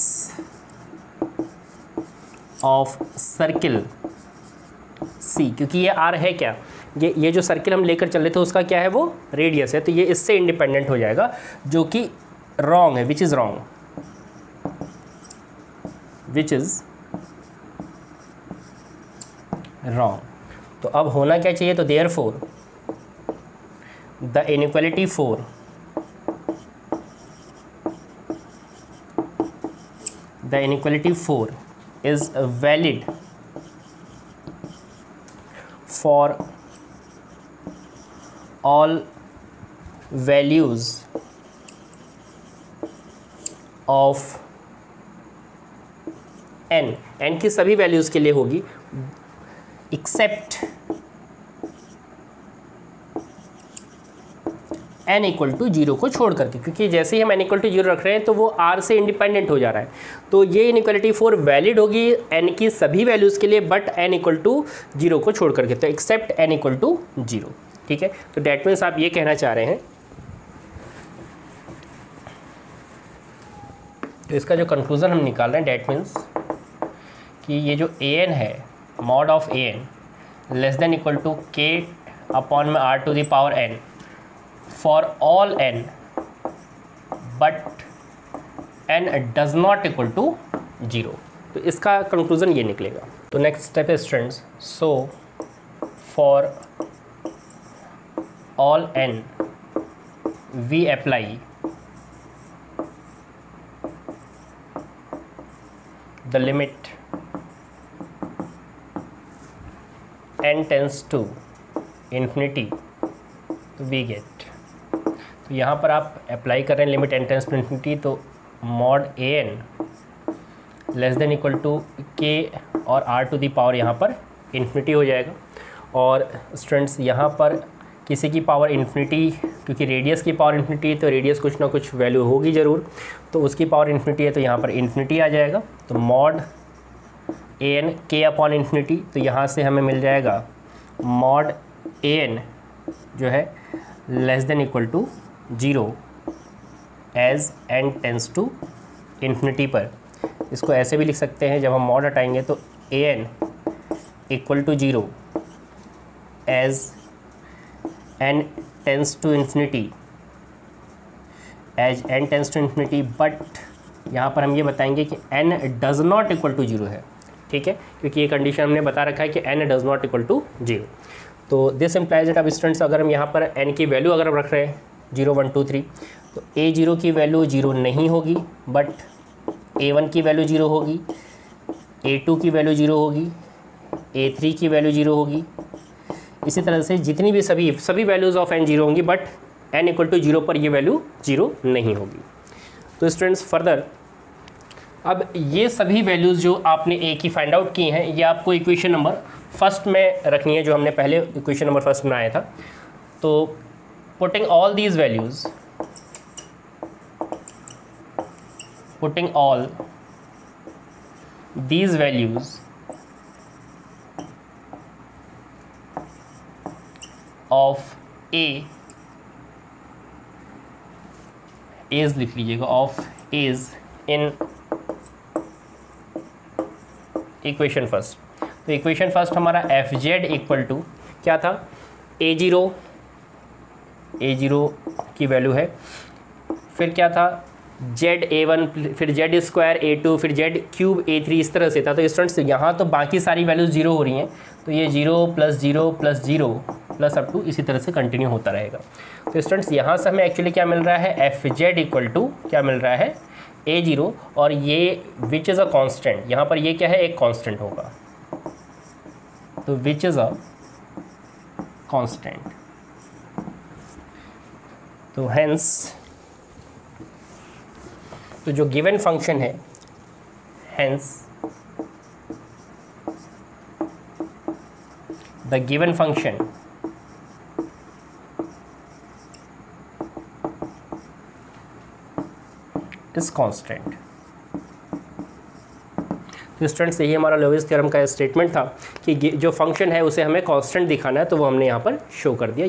S1: of circle C, क्योंकि ये आर है क्या, ये जो सर्किल हम लेकर चल रहे थे उसका क्या है, वो रेडियस है, तो ये इससे इंडिपेंडेंट हो जाएगा, जो कि रॉन्ग है, विच इज़ रॉन्ग, तो अब होना क्या चाहिए, तो therefore the inequality 4 is valid for all values of n की सभी वैल्यूज़ के लिए होगी, एक्सेप्ट n इक्वल टू 0 को छोड़ करके, क्योंकि जैसे ही हम n इक्वल टू 0 रख रहे हैं तो वो r से इंडिपेंडेंट हो जा रहा है, तो ये इनइक्वालिटी 4 वैलिड होगी n की सभी वैल्यूज़ के लिए, बट n इक्वल टू 0 को छोड़ करके, तो एक्सेप्ट n इक्वल टू 0। ठीक है, तो डैट मीन्स आप ये कहना चाह रहे हैं, तो इसका जो कंक्लूज़न हम निकाल रहे हैं, डैट मीन्स कि ये जो an है, mod of an less than equal to k upon में r to the power n for all n but n does not equal to 0, तो इसका कंक्लूजन ये निकलेगा। तो नेक्स्ट स्टेप है students, so for all n we apply the limit n tends to infinity, we get, तो यहाँ पर आप अप्लाई कर रहे हैं limit n tends to infinity, तो mod an less than equal to k और r टू दी पावर यहाँ पर इन्फिनिटी हो जाएगा। और स्टूडेंट्स यहाँ पर किसी की पावर इन्फिनिटी, क्योंकि रेडियस की पावर इन्फिनिटी है तो रेडियस कुछ ना कुछ वैल्यू होगी ज़रूर, तो उसकी पावर इन्फिनिटी है तो यहाँ पर इन्फिनिटी आ जाएगा, तो mod an k upon infinity, तो यहाँ से हमें मिल जाएगा मॉड an जो है less than equal to 0 as n tends to infinity पर। इसको ऐसे भी लिख सकते हैं, जब हम मॉड हटाएंगे तो an equal to 0 as n tends to infinity, as n tends to infinity, but यहाँ पर हम ये बताएंगे कि n does not equal to 0 है। ठीक है, क्योंकि ये कंडीशन हमने बता रखा है कि n does not equal to 0, तो दिस इम्प्लाइज दैट अब स्टूडेंट्स अगर हम यहाँ पर n की वैल्यू अगर हम रख रहे हैं 0 1 2 3, तो a0 की वैल्यू 0 नहीं होगी, बट a1 की वैल्यू 0 होगी, a2 की वैल्यू 0 होगी, a3 की वैल्यू 0 होगी, इसी तरह से जितनी भी सभी वैल्यूज़ ऑफ n 0 होंगी, बट n इक्वल टू 0 पर ये वैल्यू 0 नहीं होगी। तो स्टूडेंट्स फर्दर अब ये सभी वैल्यूज़ जो आपने a की फाइंड आउट की हैं, ये आपको इक्वेशन नंबर फर्स्ट में रखनी है, जो हमने पहले इक्वेशन नंबर फर्स्ट बनाया था। तो putting all these values, putting all these values of A is, लिख लीजिएगा, of is in equation first. तो इक्वेशन फर्स्ट हमारा एफ जेड इक्वल टू क्या था, ए जीरो की वैल्यू है, फिर क्या था जेड ए वन, फिर जेड स्क्वायर ए टू, फिर जेड क्यूब ए थ्री, इस तरह से था। तो स्टूडेंट्स यहाँ तो बाकी सारी वैल्यूज जीरो हो रही हैं, तो ये zero plus zero plus zero plus up to इसी तरह से कंटिन्यू होता रहेगा। तो स्टूडेंट्स यहाँ से हमें एक्चुअली क्या मिल रहा है, एफ जेड इक्वल टू क्या मिल रहा है, ए जीरो, और ये विच इज़ अ कांस्टेंट, यहाँ पर ये क्या है, एक कांस्टेंट होगा, तो विच इज़ अ कांस्टेंट। तो हेंस तो जो गिवन फंक्शन है, hence the given function is constant. तो स्टूडेंट्स यही हमारा लोविस थ्योरम का स्टेटमेंट था कि जो फंक्शन है उसे हमें कांस्टेंट दिखाना है, तो वो हमने यहाँ पर शो कर दिया।